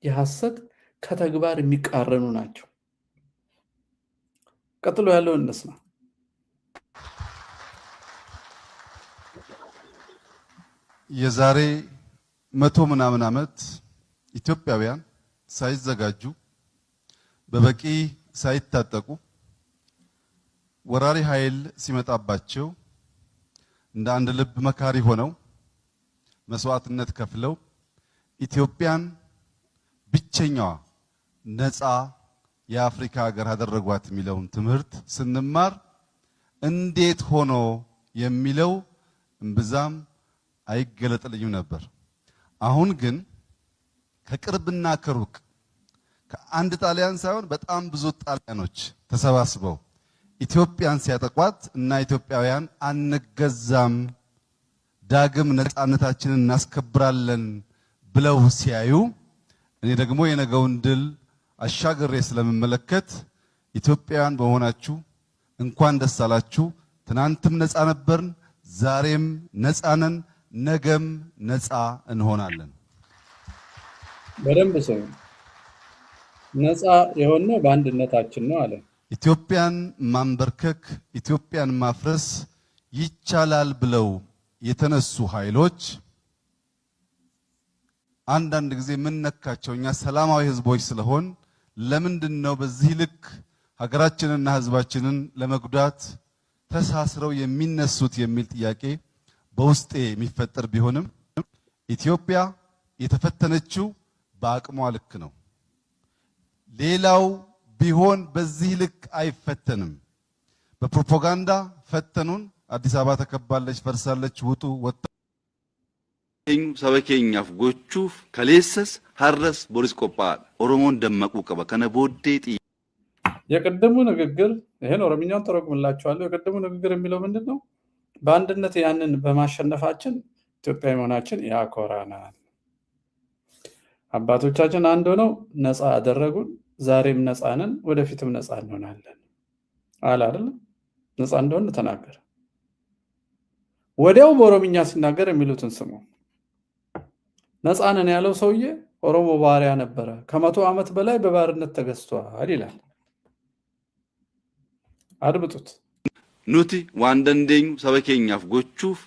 [SPEAKER 1] የሐሰት ከተግባር የሚቃረኑ ናቸው። ቀጥሎ ያለውን እንስማ።
[SPEAKER 3] የዛሬ 100 ምናምን ዓመት ኢትዮጵያውያን ሳይዘጋጁ በበቂ ሳይታጠቁ ወራሪ ኃይል ሲመጣባቸው እንደ አንድ ልብ መካሪ ሆነው መስዋዕትነት ከፍለው ኢትዮጵያን ብቸኛዋ ነፃ የአፍሪካ ሀገር አደረጓት የሚለውን ትምህርት ስንማር እንዴት ሆኖ የሚለው እምብዛም አይገለጥልኝም ነበር። አሁን ግን ከቅርብና ከሩቅ ከአንድ ጣሊያን ሳይሆን በጣም ብዙ ጣሊያኖች ተሰባስበው ኢትዮጵያን ሲያጠቋት እና ኢትዮጵያውያን አንገዛም፣ ዳግም ነፃነታችንን እናስከብራለን ብለው ሲያዩ እኔ ደግሞ የነገውን ድል አሻግሬ ስለምመለከት ኢትዮጵያውያን በመሆናችሁ እንኳን ደስ አላችሁ። ትናንትም ነፃ ነበርን፣ ዛሬም ነፃ ነን፣ ነገም ነፃ እንሆናለን።
[SPEAKER 1] በደንብ ሰው ነፃ የሆነው በአንድነታችን ነው አለ።
[SPEAKER 3] ኢትዮጵያን ማንበርከክ፣ ኢትዮጵያን ማፍረስ ይቻላል ብለው የተነሱ ኃይሎች አንዳንድ ጊዜ ምን ነካቸው? እኛ ሰላማዊ ህዝቦች ስለሆን ለምንድነው በዚህ ልክ ሀገራችንና ህዝባችንን ለመጉዳት ተሳስረው የሚነሱት የሚል ጥያቄ በውስጤ የሚፈጠር ቢሆንም ኢትዮጵያ የተፈተነችው በአቅሟ ልክ ነው። ሌላው ቢሆን በዚህ ልክ አይፈተንም። በፕሮፓጋንዳ ፈተኑን። አዲስ አበባ ተከባለች፣ ፈርሳለች፣ ውጡ ወጣ
[SPEAKER 4] ሰበኬኛፍ ጎቹፍ ከሌሰስ ሀረስ ቦሪስ ቆጳል ኦሮሞን ደመቁ ቀበ ከነ ቦዴ
[SPEAKER 1] የቀደሙ ንግግር ይሄን ኦሮምኛውን ተረጉምላችኋለሁ። የቀደሙ ንግግር የሚለው ምንድነው? በአንድነት ያንን በማሸነፋችን ኢትዮጵያዊ መሆናችን ያኮራናል። አባቶቻችን አንድ ሆነው ነፃ አደረጉን። ዛሬም ነፃ ነን፣ ወደፊትም ነፃ እንሆናለን አለ አይደል? ነፃ እንደሆነ ተናገረ። ወዲያው በኦሮምኛ ሲናገር የሚሉትን ስሙ። ነፃ ነን ያለው ሰውዬ ኦሮሞ ባሪያ ነበረ፣ ከ100 ዓመት በላይ በባርነት ተገዝቷል ይላል። አድምጡት።
[SPEAKER 4] ኑቲ ዋንደንዴኙ ሰበኬኛፍ ጎቹፍ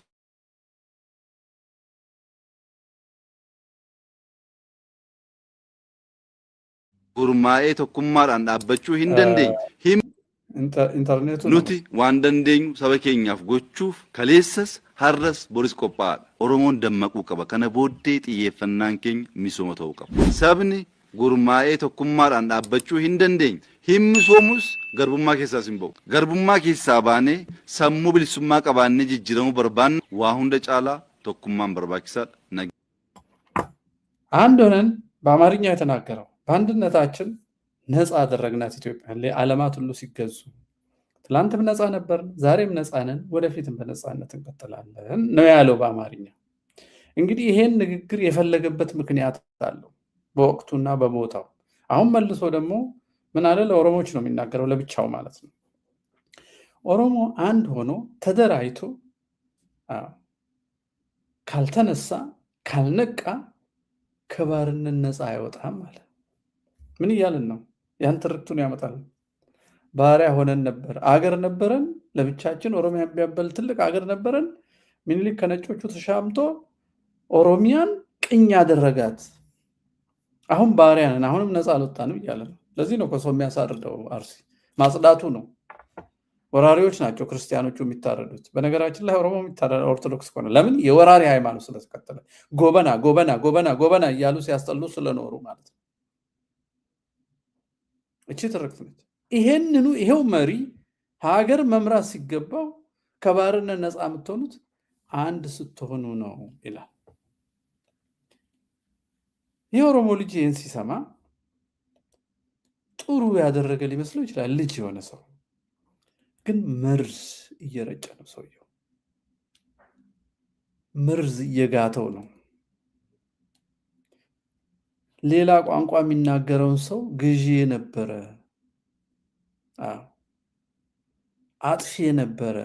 [SPEAKER 4] ጉርማኤ ቶኩማራን ዳበቹ ሂንደንዴኝ
[SPEAKER 1] ኢንተርኔቱ
[SPEAKER 4] ኑቲ ዋንደንዴኙ ሰበኬኛፍ ጎቹፍ ከሌሰስ ሀረስ ቦሪስ ቆጳል ኦሮሞን ደመቁ ቀበ ከነ ቦዴ ጥየፈናን ኬኝ ሚሶመ ተው ቀበ ሰብኒ ጉርማኤ ቶኩማራን ዳበቹ ሂንደንዴኝ ሂምሶሙስ ገርቡማ ኬሳ ሲምበው ገርቡማ ኬሳ ባኔ ሰሙ ብልሱማ ቀባኔ ጅጅረሙ በርባን ዋሁንደ ጫላ ቶኩማን በርባኪሳል ነግ
[SPEAKER 1] አንድ ሆነን በአማርኛ የተናገረው በአንድነታችን ነፃ አደረግናት ኢትዮጵያ። ለዓለማት ሁሉ ሲገዙ ትላንትም ነፃ ነበርን፣ ዛሬም ነፃ ነን፣ ወደፊትም በነፃነት እንቀጥላለን ነው ያለው በአማርኛ። እንግዲህ ይሄን ንግግር የፈለገበት ምክንያት አለው በወቅቱና በቦታው። አሁን መልሶ ደግሞ ምን አለ? ለኦሮሞዎች ነው የሚናገረው፣ ለብቻው ማለት ነው። ኦሮሞ አንድ ሆኖ ተደራጅቶ ካልተነሳ ካልነቃ ከባርነት ነፃ አይወጣም ማለት ምን እያልን ነው? ያን ትርክቱን ያመጣል። ባሪያ ሆነን ነበር፣ አገር ነበረን ለብቻችን፣ ኦሮሚያ ቢያበል ትልቅ አገር ነበረን። ምኒልክ ከነጮቹ ተሻምቶ ኦሮሚያን ቅኝ ያደረጋት። አሁን ባሪያ ነን፣ አሁንም ነፃ አልወጣንም እያለ ነው። ለዚህ ነው ከሰው የሚያሳርደው አርሲ ማጽዳቱ ነው። ወራሪዎች ናቸው ክርስቲያኖቹ የሚታረዱት። በነገራችን ላይ ኦሮሞ የሚታረድ ኦርቶዶክስ ከሆነ ለምን? የወራሪ ሃይማኖት ስለተከተለ ጎበና ጎበና ጎበና ጎበና እያሉ ሲያስጠሉ ስለኖሩ ማለት ነው። እቺ ትርክት ነች። ይሄንኑ ይሄው መሪ ሀገር መምራት ሲገባው ከባርነት ነፃ የምትሆኑት አንድ ስትሆኑ ነው ይላል። የኦሮሞ ልጅ ይህን ሲሰማ ጥሩ ያደረገ ሊመስለው ይችላል። ልጅ የሆነ ሰው ግን መርዝ እየረጨ ነው። ሰውየው መርዝ እየጋተው ነው። ሌላ ቋንቋ የሚናገረውን ሰው ግዢ የነበረ አጥፊ የነበረ፣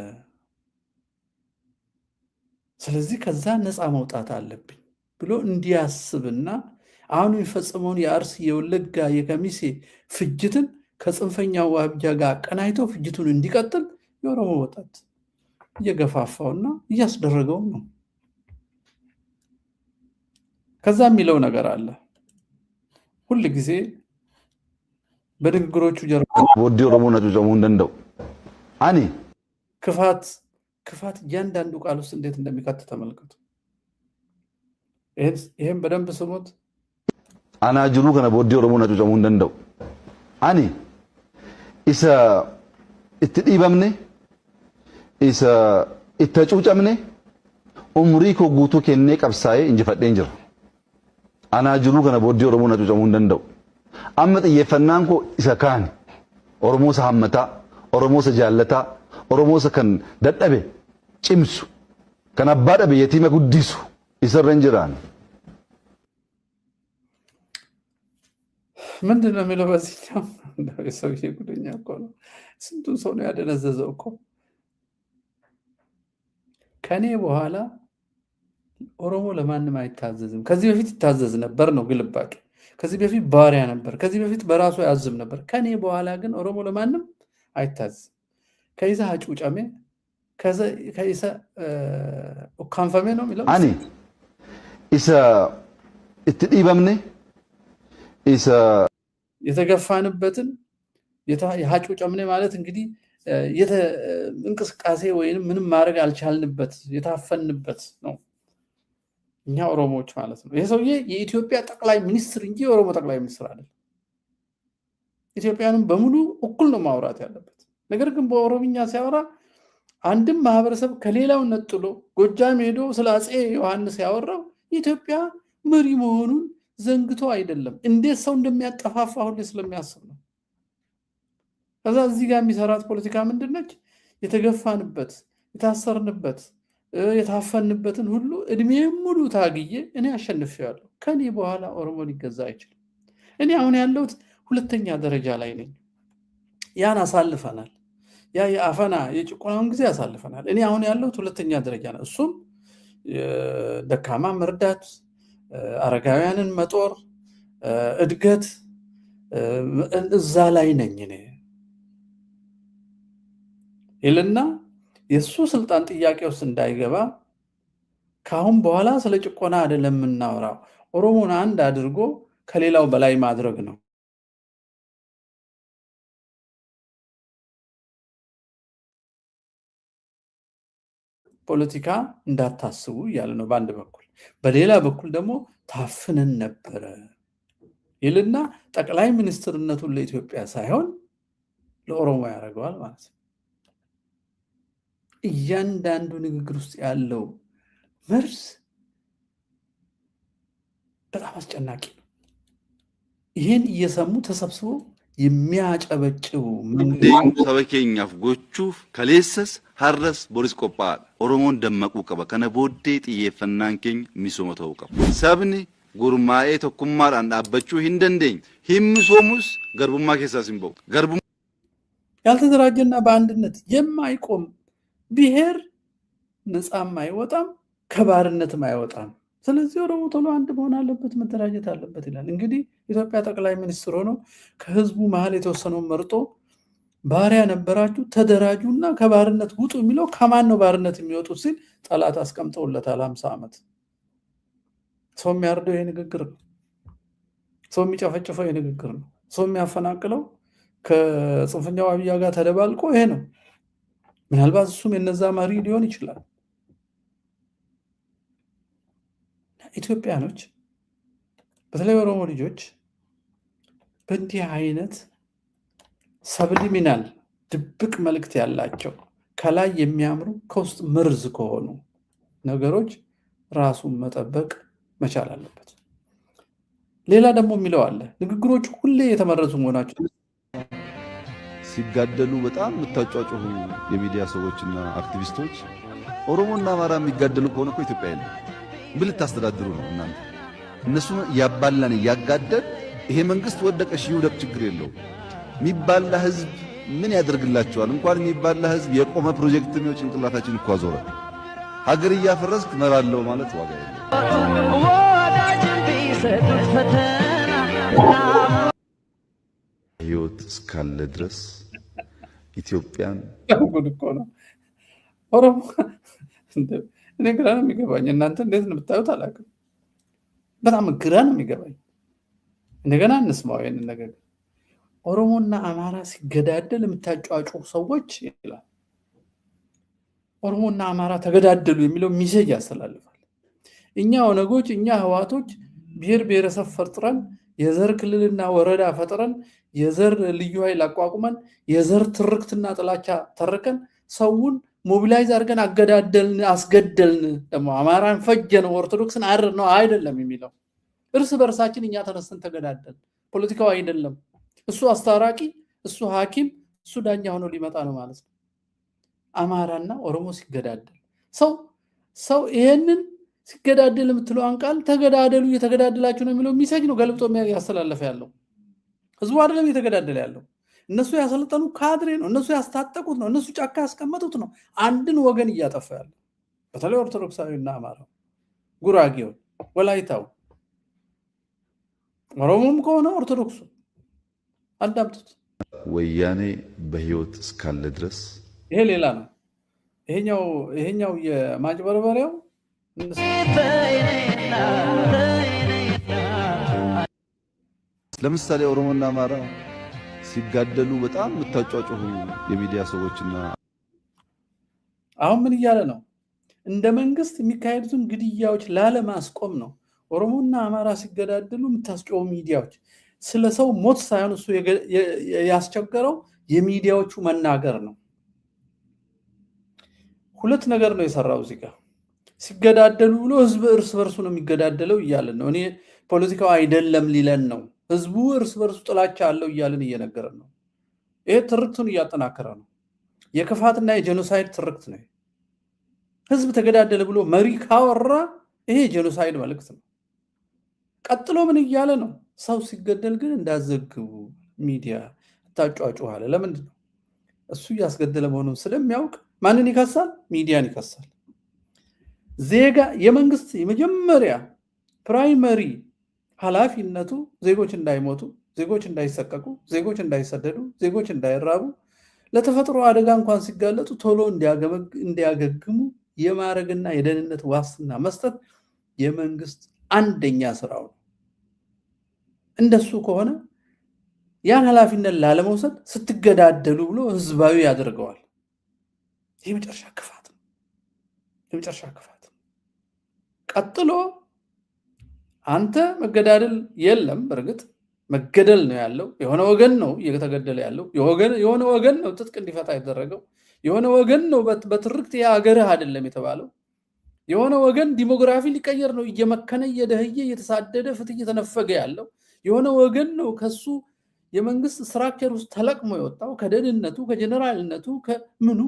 [SPEAKER 1] ስለዚህ ከዛ ነፃ መውጣት አለብኝ ብሎ እንዲያስብና አሁን የሚፈጸመውን የአርሲ፣ የወለጋ፣ የከሚሴ ፍጅትን ከጽንፈኛው ዋብጃ ጋር አቀናይቶ ፍጅቱን እንዲቀጥል የኦሮሞ ወጣት እየገፋፋውና እያስደረገውም ነው። ከዛ የሚለው ነገር አለ ሁል ጊዜ በንግግሮቹ ጀርባ
[SPEAKER 4] ቦዲ ኦሮሞ ነቱ ጀሙ እንደው አኒ
[SPEAKER 1] ክፋት እያንዳንዱ ቃል ውስጥ እንዴት እንደሚከት ተመልከቱ። ይሄን በደንብ ስሙት።
[SPEAKER 4] አና ጅሩ ከነ ቦዲ ኦሮሞ ነቱ ጀሙ እንደው አኒ ኢሰ እትዲበምኔ ኢሰ እተጩጨምኔ ኡምሪ ኮ ጉቱ ከኔ ቀብሳዬ እንጅፈዴን ጅራ አና ጅሩ ከነ ቦዲ ኦሮሞ ነቱ ጀሙ እንደው አመጥ የፈናንኮ ኢሰካን ኦሮሞ ሰሐመታ ኦሮሞ ሰጃለታ ኦሮሞ ሰከን ደደበ ጭምሱ ከነባደበ የቲመ ጉዲሱ ይሰረንጅራን
[SPEAKER 1] ምንድን ነው የሚለው በዚህኛው? የሰውዬ ጉደኛ እኮ ነው። ስንቱን ሰው ነው ያደነዘዘው እኮ። ከኔ በኋላ ኦሮሞ ለማንም አይታዘዝም። ከዚህ በፊት ይታዘዝ ነበር ነው ግልባጭ። ከዚህ በፊት ባሪያ ነበር። ከዚህ በፊት በራሱ ያዝም ነበር። ከኔ በኋላ ግን ኦሮሞ ለማንም አይታዘዝም። ከይሳ ጩጨሜ ከይሳ ኡካንፈሜ ነው የሚለው
[SPEAKER 4] አኒ ኢሳ እትዲበምኔ ኢሳ
[SPEAKER 1] የተገፋንበትን የሃጩ ጨምኔ ማለት እንግዲህ እንቅስቃሴ ወይንም ምንም ማድረግ አልቻልንበት የታፈንበት ነው እኛ ኦሮሞዎች ማለት ነው። ይሄ ሰውዬ የኢትዮጵያ ጠቅላይ ሚኒስትር እንጂ የኦሮሞ ጠቅላይ ሚኒስትር አይደለም። ኢትዮጵያንም በሙሉ እኩል ነው ማውራት ያለበት። ነገር ግን በኦሮምኛ ሲያወራ አንድም ማህበረሰብ ከሌላው ነጥሎ ጎጃም ሄዶ ስለ አፄ ዮሐንስ ያወራው የኢትዮጵያ መሪ መሆኑን ዘንግቶ አይደለም፣ እንዴት ሰው እንደሚያጠፋፋ ሁሌ ስለሚያስብ ነው። ከዛ እዚህ ጋር የሚሰራት ፖለቲካ ምንድነች? የተገፋንበት፣ የታሰርንበት፣ የታፈንበትን ሁሉ እድሜ ሙሉ ታግዬ እኔ አሸንፌዋለሁ። ከኔ በኋላ ኦሮሞ ሊገዛ አይችልም። እኔ አሁን ያለሁት ሁለተኛ ደረጃ ላይ ነኝ። ያን አሳልፈናል። ያ የአፈና የጭቆናውን ጊዜ አሳልፈናል። እኔ አሁን ያለሁት ሁለተኛ ደረጃ ነው። እሱም ደካማ መርዳት፣ አረጋውያንን መጦር፣ እድገት፣ እዛ ላይ ነኝ እኔ ይልና የእሱ ስልጣን ጥያቄ ውስጥ እንዳይገባ ከአሁን በኋላ ስለ ጭቆና አይደለም የምናወራው፣ ኦሮሞን አንድ አድርጎ ከሌላው በላይ ማድረግ ነው። ፖለቲካ እንዳታስቡ እያለ ነው በአንድ በኩል። በሌላ በኩል ደግሞ ታፍነን ነበረ ይልና ጠቅላይ ሚኒስትርነቱን ለኢትዮጵያ ሳይሆን ለኦሮሞ ያደርገዋል ማለት ነው። እያንዳንዱ ንግግር ውስጥ ያለው መርዝ በጣም አስጨናቂ ነው። ይህን እየሰሙ ተሰብስበው የሚያጨበጭቡ
[SPEAKER 4] ሰበኬኛፍ ጎቹፍ ከሌሰስ ሀረስ ቦሪስ ቆጳል ኦሮሞን ደመቁ ቀበ ከነ ቦዴ ጥየፈናን ኬኝ ሚሶመተው ቀበ ሰብኒ ጉርማኤ ተኩማራን አበቹ ሂንደንደኝ ሂምሶሙስ ገርቡማ ኬሳ ሲምበው ገርቡ
[SPEAKER 1] ያልተደራጀና በአንድነት የማይቆም ብሔር ነፃም አይወጣም፣ ከባርነትም አይወጣም። ስለዚህ ኦሮሞ ቶሎ አንድ መሆን አለበት፣ መደራጀት አለበት ይላል። እንግዲህ ኢትዮጵያ ጠቅላይ ሚኒስትር ሆኖ ከህዝቡ መሀል የተወሰነውን መርጦ ባሪያ ነበራችሁ ተደራጁና ከባርነት ውጡ የሚለው ከማን ነው ባርነት የሚወጡት ሲል ጠላት አስቀምጠውለታል። 50 ዓመት ሰው የሚያርደው ይሄ ንግግር ነው። ሰው የሚጨፈጭፈው ይሄ ንግግር ነው። ሰው የሚያፈናቅለው ከጽንፈኛው አብያ ጋር ተደባልቆ ይሄ ነው። ምናልባት እሱም የነዛ መሪ ሊሆን ይችላል። ኢትዮጵያኖች በተለይ ኦሮሞ ልጆች በእንዲህ አይነት ሰብሊሚናል ድብቅ መልእክት ያላቸው ከላይ የሚያምሩ ከውስጥ መርዝ ከሆኑ ነገሮች ራሱን መጠበቅ መቻል አለበት። ሌላ ደግሞ የሚለው አለ። ንግግሮች ሁሌ የተመረዙ መሆናቸው
[SPEAKER 4] ሲጋደሉ በጣም የምታጫጩሁ የሚዲያ ሰዎችና አክቲቪስቶች ኦሮሞና አማራ የሚጋደሉ ከሆነ እኮ ኢትዮጵያ የለም። ምን ልታስተዳድሩ ነው እናንተ? እነሱን ያባላን ያጋደል ይሄ መንግስት ወደቀ ይውደቅ ችግር የለው። የሚባላ ህዝብ ምን ያደርግላቸዋል? እንኳን የሚባላ ህዝብ የቆመ ፕሮጀክት ነው ጭንቅላታችን እኮ አዞረ። ሀገር እያፈረስክ መራለው ማለት ዋጋ የለው። ህይወት እስካለ ድረስ ኢትዮጵያን
[SPEAKER 1] ኦሮሞ እኔ ግራ ነው የሚገባኝ። እናንተ እንዴት ነው የምታዩት አላውቅም። በጣም ግራ ነው የሚገባኝ። እንደገና እንስማው ይሄንን ነገር። ኦሮሞና አማራ ሲገዳደል የምታጫጩ ሰዎች ይላል። ኦሮሞና አማራ ተገዳደሉ የሚለው ሚሴጅ ያስተላልፋል። እኛ ኦነጎች፣ እኛ ህዋቶች ብሔር ብሔረሰብ ፈጥረን የዘር ክልልና ወረዳ ፈጥረን የዘር ልዩ ኃይል አቋቁመን የዘር ትርክትና ጥላቻ ተርከን ሰውን ሞቢላይዝ አድርገን አገዳደልን፣ አስገደልን፣ ደግሞ አማራን ፈጀን፣ ኦርቶዶክስን አር ነው አይደለም የሚለው። እርስ በርሳችን እኛ ተነስተን ተገዳደል። ፖለቲካው አይደለም። እሱ አስታራቂ፣ እሱ ሐኪም፣ እሱ ዳኛ ሆኖ ሊመጣ ነው ማለት ነው። አማራና ኦሮሞ ሲገዳደል ሰው ይሄንን ሲገዳደል የምትለዋን ቃል ተገዳደሉ፣ እየተገዳደላችሁ ነው የሚለው ሚሴጅ ነው ገልብጦ ያስተላለፈ ያለው። ህዝቡ አይደለም እየተገዳደለ ያለው። እነሱ ያሰለጠኑ ካድሬ ነው። እነሱ ያስታጠቁት ነው። እነሱ ጫካ ያስቀመጡት ነው። አንድን ወገን እያጠፋ ያለው በተለይ ኦርቶዶክሳዊና አማራው፣ ጉራጌው፣ ወላይታው፣ ኦሮሞም ከሆነ ኦርቶዶክሱ አዳምጡት።
[SPEAKER 4] ወያኔ በህይወት እስካለ ድረስ
[SPEAKER 1] ይሄ ሌላ ነው። ይሄኛው የማጭበርበሪያው
[SPEAKER 4] ለምሳሌ ኦሮሞና አማራ ሲጋደሉ በጣም የምታጫጩሁ የሚዲያ ሰዎችና
[SPEAKER 1] አሁን ምን እያለ ነው? እንደ መንግስት የሚካሄዱትን ግድያዎች ላለማስቆም ነው ኦሮሞና አማራ ሲገዳደሉ የምታስጮሁ ሚዲያዎች። ስለ ሰው ሞት ሳይሆን እሱ ያስቸገረው የሚዲያዎቹ መናገር ነው። ሁለት ነገር ነው የሰራው እዚህ ጋር። ሲገዳደሉ ብሎ ህዝብ እርስ በርሱ ነው የሚገዳደለው እያለን ነው። እኔ ፖለቲካው አይደለም ሊለን ነው። ህዝቡ እርስ በርሱ ጥላቻ አለው እያልን እየነገረን ነው። ይሄ ትርክቱን እያጠናከረ ነው። የክፋትና የጄኖሳይድ ትርክት ነው። ህዝብ ተገዳደለ ብሎ መሪ ካወራ ይሄ ጄኖሳይድ መልእክት ነው። ቀጥሎ ምን እያለ ነው? ሰው ሲገደል ግን እንዳዘግቡ ሚዲያ ታጫጩኋለ። ለምንድን ነው? እሱ እያስገደለ መሆኑን ስለሚያውቅ ማንን ይከሳል? ሚዲያን ይከሳል። ዜጋ የመንግስት የመጀመሪያ ፕራይመሪ ኃላፊነቱ ዜጎች እንዳይሞቱ፣ ዜጎች እንዳይሰቀቁ፣ ዜጎች እንዳይሰደዱ፣ ዜጎች እንዳይራቡ፣ ለተፈጥሮ አደጋ እንኳን ሲጋለጡ ቶሎ እንዲያገግሙ የማድረግና የደህንነት ዋስትና መስጠት የመንግስት አንደኛ ስራው ነው። እንደሱ ከሆነ ያን ኃላፊነት ላለመውሰድ ስትገዳደሉ ብሎ ህዝባዊ ያደርገዋል። ይህ የመጨረሻ ክፋት ነው። የመጨረሻ ክፋት ነው። ቀጥሎ አንተ መገዳደል የለም። በእርግጥ መገደል ነው ያለው። የሆነ ወገን ነው እየተገደለ ያለው። የሆነ ወገን ነው ትጥቅ እንዲፈታ የተደረገው። የሆነ ወገን ነው በትርክት የሀገርህ አይደለም የተባለው። የሆነ ወገን ዲሞግራፊ ሊቀየር ነው እየመከነ እየደህየ እየተሳደደ ፍትህ እየተነፈገ ያለው። የሆነ ወገን ነው ከሱ የመንግስት ስትራክቸር ውስጥ ተለቅሞ የወጣው ከደህንነቱ ከጀነራልነቱ ከምኑ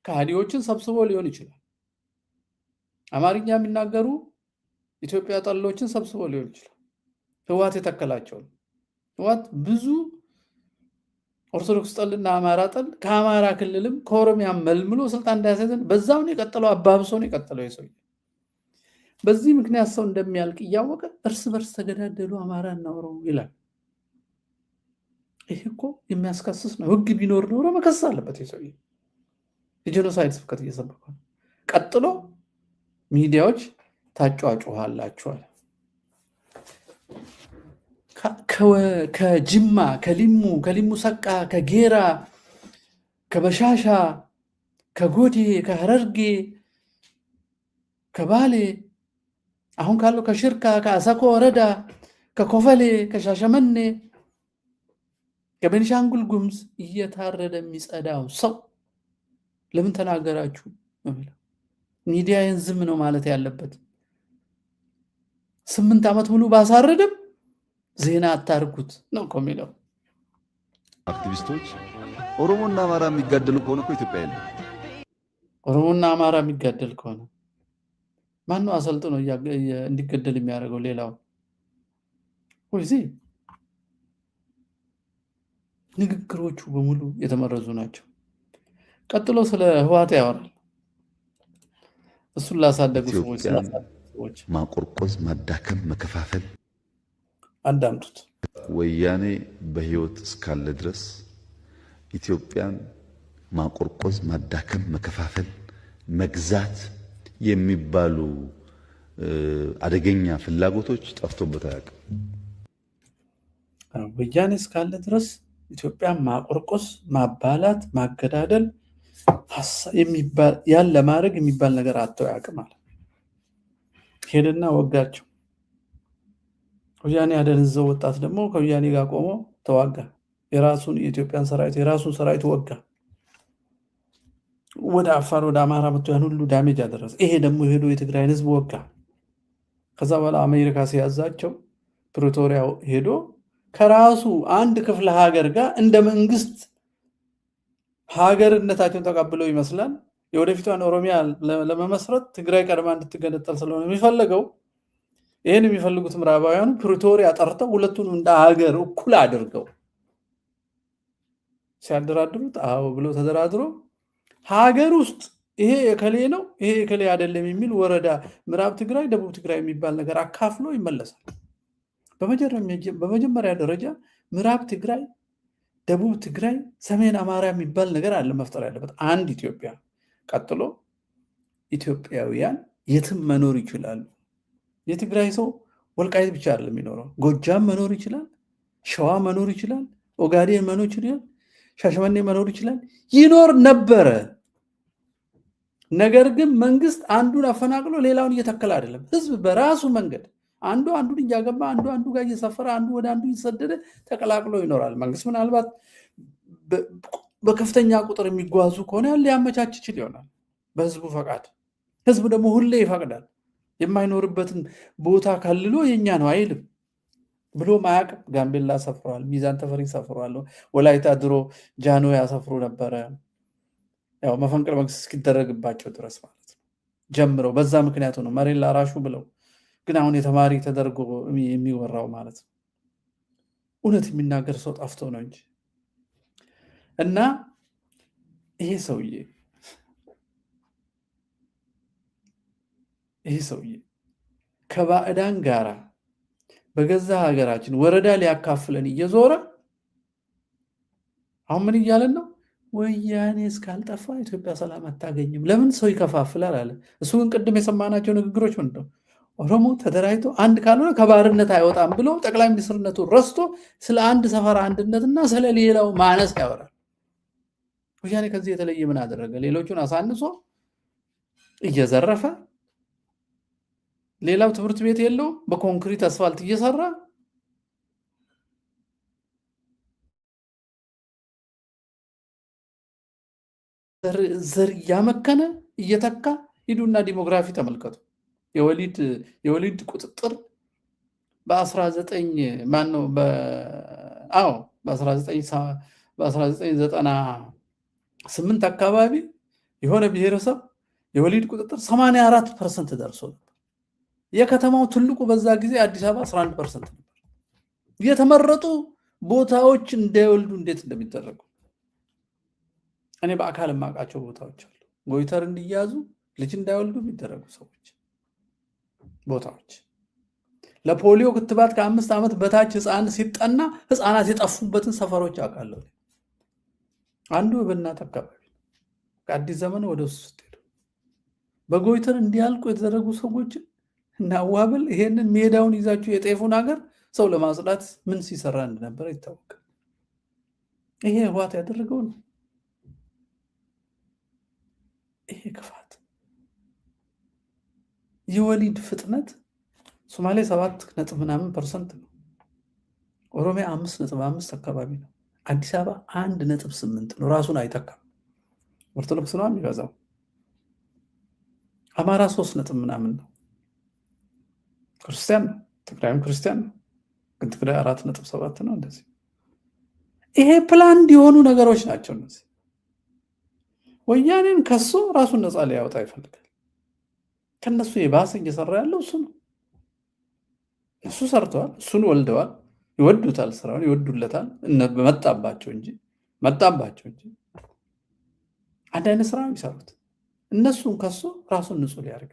[SPEAKER 1] ከሃዲዎችን ሰብስቦ ሊሆን ይችላል። አማርኛ የሚናገሩ ኢትዮጵያ ጠሎችን ሰብስቦ ሊሆን ይችላል። ህዋት የተከላቸው ነው። ህዋት ብዙ ኦርቶዶክስ ጠልና አማራ ጠል ከአማራ ክልልም ከኦሮሚያ መልምሎ ስልጣን እንዳያዘን በዛው ነው የቀጠለው። አባብሶ ነው የቀጠለው የሰው። በዚህ ምክንያት ሰው እንደሚያልቅ እያወቀ እርስ በርስ ተገዳደሉ አማራና ኦሮሞ ይላል። ይሄ እኮ የሚያስከስስ ነው። ህግ ቢኖር ኖሮ መከሰስ አለበት የሰው። የጄኖሳይድ ስብከት እየሰበከ ነው። ቀጥሎ ሚዲያዎች ታጫጩኋላችኋል። ከጅማ ከሊሙ ሰቃ ከጌራ ከበሻሻ ከጎዴ ከሐረርጌ ከባሌ አሁን ካለው ከሽርካ ከአሳኮ ወረዳ ከኮፈሌ ከሻሸመኔ ከቤኒሻንጉል ጉሙዝ እየታረደ የሚጸዳው ሰው ለምን ተናገራችሁ? ሚዲያን ዝም ነው ማለት ያለበት። 8 ዓመት ሙሉ ባሳረደም ዜና አታርጉት ነው የሚለው።
[SPEAKER 4] አክቲቪስቶች ኦሮሞና አማራ የሚጋደሉ ከሆነ እኮ ኢትዮጵያ የለም።
[SPEAKER 1] ኦሮሞና አማራ የሚጋደል ከሆነ ማነው አሰልጥኖ እንዲገደል የሚያደርገው? ሌላው ወይዚ ንግግሮቹ በሙሉ የተመረዙ ናቸው። ቀጥሎ ስለ ህወሓት ያወራል። እሱን ላሳደጉ ሰዎች
[SPEAKER 4] ማቆርቆዝ፣ ማዳከም፣ መከፋፈል
[SPEAKER 1] አዳምጡት።
[SPEAKER 4] ወያኔ በህይወት እስካለ ድረስ ኢትዮጵያን ማቆርቆዝ፣ ማዳከም፣ መከፋፈል፣ መግዛት የሚባሉ አደገኛ ፍላጎቶች ጠፍቶበት አያውቅም።
[SPEAKER 1] ወያኔ እስካለ ድረስ ኢትዮጵያን ማቆርቆዝ፣ ማባላት፣ ማገዳደል ያን ለማድረግ የሚባል ነገር አጥተው አያውቅም ማለት ሄደና ወጋቸው። ወያኔ ያደንዘው ወጣት ደግሞ ከወያኔ ጋር ቆሞ ተዋጋ። የራሱን የኢትዮጵያን ሰራዊት የራሱን ሰራዊት ወጋ። ወደ አፋር ወደ አማራ መጥቶ ያን ሁሉ ዳሜጅ አደረሰ። ይሄ ደግሞ ሄዶ የትግራይን ህዝብ ወጋ። ከዛ በኋላ አሜሪካ ሲያዛቸው ፕሪቶሪያ ሄዶ ከራሱ አንድ ክፍለ ሀገር ጋር እንደ መንግስት ሀገርነታቸውን ተቀብለው ይመስላል የወደፊቷን ኦሮሚያ ለመመስረት ትግራይ ቀድማ እንድትገነጠል ስለሆነ የሚፈልገው ይህን የሚፈልጉት ምዕራባውያኑ ፕሪቶሪያ ጠርተው ሁለቱን እንደ ሀገር እኩል አድርገው ሲያደራድሩት አዎ ብሎ ተደራድሮ ሀገር ውስጥ ይሄ የከሌ ነው ይሄ የከሌ አይደለም የሚል ወረዳ ምዕራብ ትግራይ ደቡብ ትግራይ የሚባል ነገር አካፍሎ ይመለሳል። በመጀመሪያ ደረጃ ምዕራብ ትግራይ፣ ደቡብ ትግራይ፣ ሰሜን አማራ የሚባል ነገር አለ መፍጠር ያለበት አንድ ኢትዮጵያ። ቀጥሎ ኢትዮጵያውያን የትም መኖር ይችላሉ። የትግራይ ሰው ወልቃይት ብቻ አይደለም የሚኖረው፣ ጎጃም መኖር ይችላል፣ ሸዋ መኖር ይችላል፣ ኦጋዴን መኖር ይችላል፣ ሻሸመኔ መኖር ይችላል፣ ይኖር ነበረ። ነገር ግን መንግስት አንዱን አፈናቅሎ ሌላውን እየተከለ አይደለም። ህዝብ በራሱ መንገድ አንዱ አንዱን እያገባ አንዱ አንዱ ጋር እየሰፈረ አንዱ ወደ አንዱ እየሰደደ ተቀላቅሎ ይኖራል። መንግስት ምናልባት በከፍተኛ ቁጥር የሚጓዙ ከሆነ ሊያመቻች ይችል ይሆናል በህዝቡ ፈቃድ። ህዝብ ደግሞ ሁሌ ይፈቅዳል። የማይኖርበትን ቦታ ካልሎ የኛ ነው አይልም ብሎ ማያቅም። ጋምቤላ ሰፍረዋል፣ ሚዛን ተፈሪ ሰፍረዋል፣ ወላይታ ድሮ ጃኖ ያሰፍሩ ነበረ። ያው መፈንቅለ መንግስት እስኪደረግባቸው ድረስ ማለት ነው ጀምረው በዛ ምክንያቱ ነው መሬት ላራሹ ብለው። ግን አሁን የተማሪ ተደርጎ የሚወራው ማለት ነው እውነት የሚናገር ሰው ጠፍቶ ነው እንጂ። እና ይሄ ሰውዬ ከባዕዳን ጋራ በገዛ ሀገራችን ወረዳ ሊያካፍለን እየዞረ አሁን ምን እያለን ነው? ወያኔ እስካልጠፋ ኢትዮጵያ ሰላም አታገኝም። ለምን ሰው ይከፋፍላል አለ። እሱ ግን ቅድም የሰማናቸው ንግግሮች ምንድን ነው? ኦሮሞ ተደራጅቶ አንድ ካልሆነ ከባርነት አይወጣም ብሎ ጠቅላይ ሚኒስትርነቱ ረስቶ ስለ አንድ ሰፈር አንድነትና ስለ ሌላው ማነስ ያወራል። ወያኔ ከዚህ የተለየ ምን አደረገ? ሌሎቹን አሳንሶ እየዘረፈ ሌላው ትምህርት ቤት የለው በኮንክሪት አስፋልት እየሰራ ዘር እያመከነ እየተካ ሂዱና ዲሞግራፊ ተመልከቱ። የወሊድ ቁጥጥር በ1998 አካባቢ የሆነ ብሔረሰብ የወሊድ ቁጥጥር 84% ደርሶ ነበር። የከተማው ትልቁ በዛ ጊዜ አዲስ አበባ 11% ነበር። የተመረጡ ቦታዎች እንዳይወልዱ እንዴት እንደሚደረጉ እኔ በአካል የማውቃቸው ቦታዎች አሉ። ጎይተር እንዲያዙ ልጅ እንዳይወልዱ የሚደረጉ ቦታዎች፣ ለፖሊዮ ክትባት ከ5 ዓመት በታች ህፃን ሲጠና ህፃናት የጠፉበትን ሰፈሮች አውቃለሁ። አንዱ በእናት አካባቢ ከአዲስ ዘመን ወደ ውስጥ ሄዱ በጎይተር እንዲያልቁ የተደረጉ ሰዎችን እናዋብል። ይሄንን ሜዳውን ይዛችሁ የጤፉን ሀገር ሰው ለማጽዳት ምን ሲሰራ እንደነበረ ይታወቃል። ይሄ ህወሓት ያደረገው ነው። ይሄ ክፋት የወሊድ ፍጥነት ሶማሌ 7.ምናምን% ነው። ኦሮሚያ 5.5 አካባቢ ነው። አዲስ አበባ 1.8 ነው። ራሱን አይተካም። ኦርቶዶክስ ነው የሚበዛው። አማራ 3 ምናምን ነው። ክርስቲያን ነው። ትግራይም ክርስቲያን ነው። ግን ትግራይ 4.7 ነው እንደዚህ። ይሄ ፕላንድ የሆኑ ነገሮች ናቸው እነዚህ። ወያኔን ከሶ ራሱን ነፃ ሊያወጣ ይፈልጋል። ከነሱ የባሰ እየሰራ ያለው እሱ ነው። እሱ ሰርተዋል፣ እሱን ወልደዋል፣ ይወዱታል፣ ስራውን ይወዱለታል። መጣባቸው እንጂ አንድ አይነት ስራ ነው የሚሰሩት። እነሱን ከሶ ራሱን ንጹህ ሊያደርግ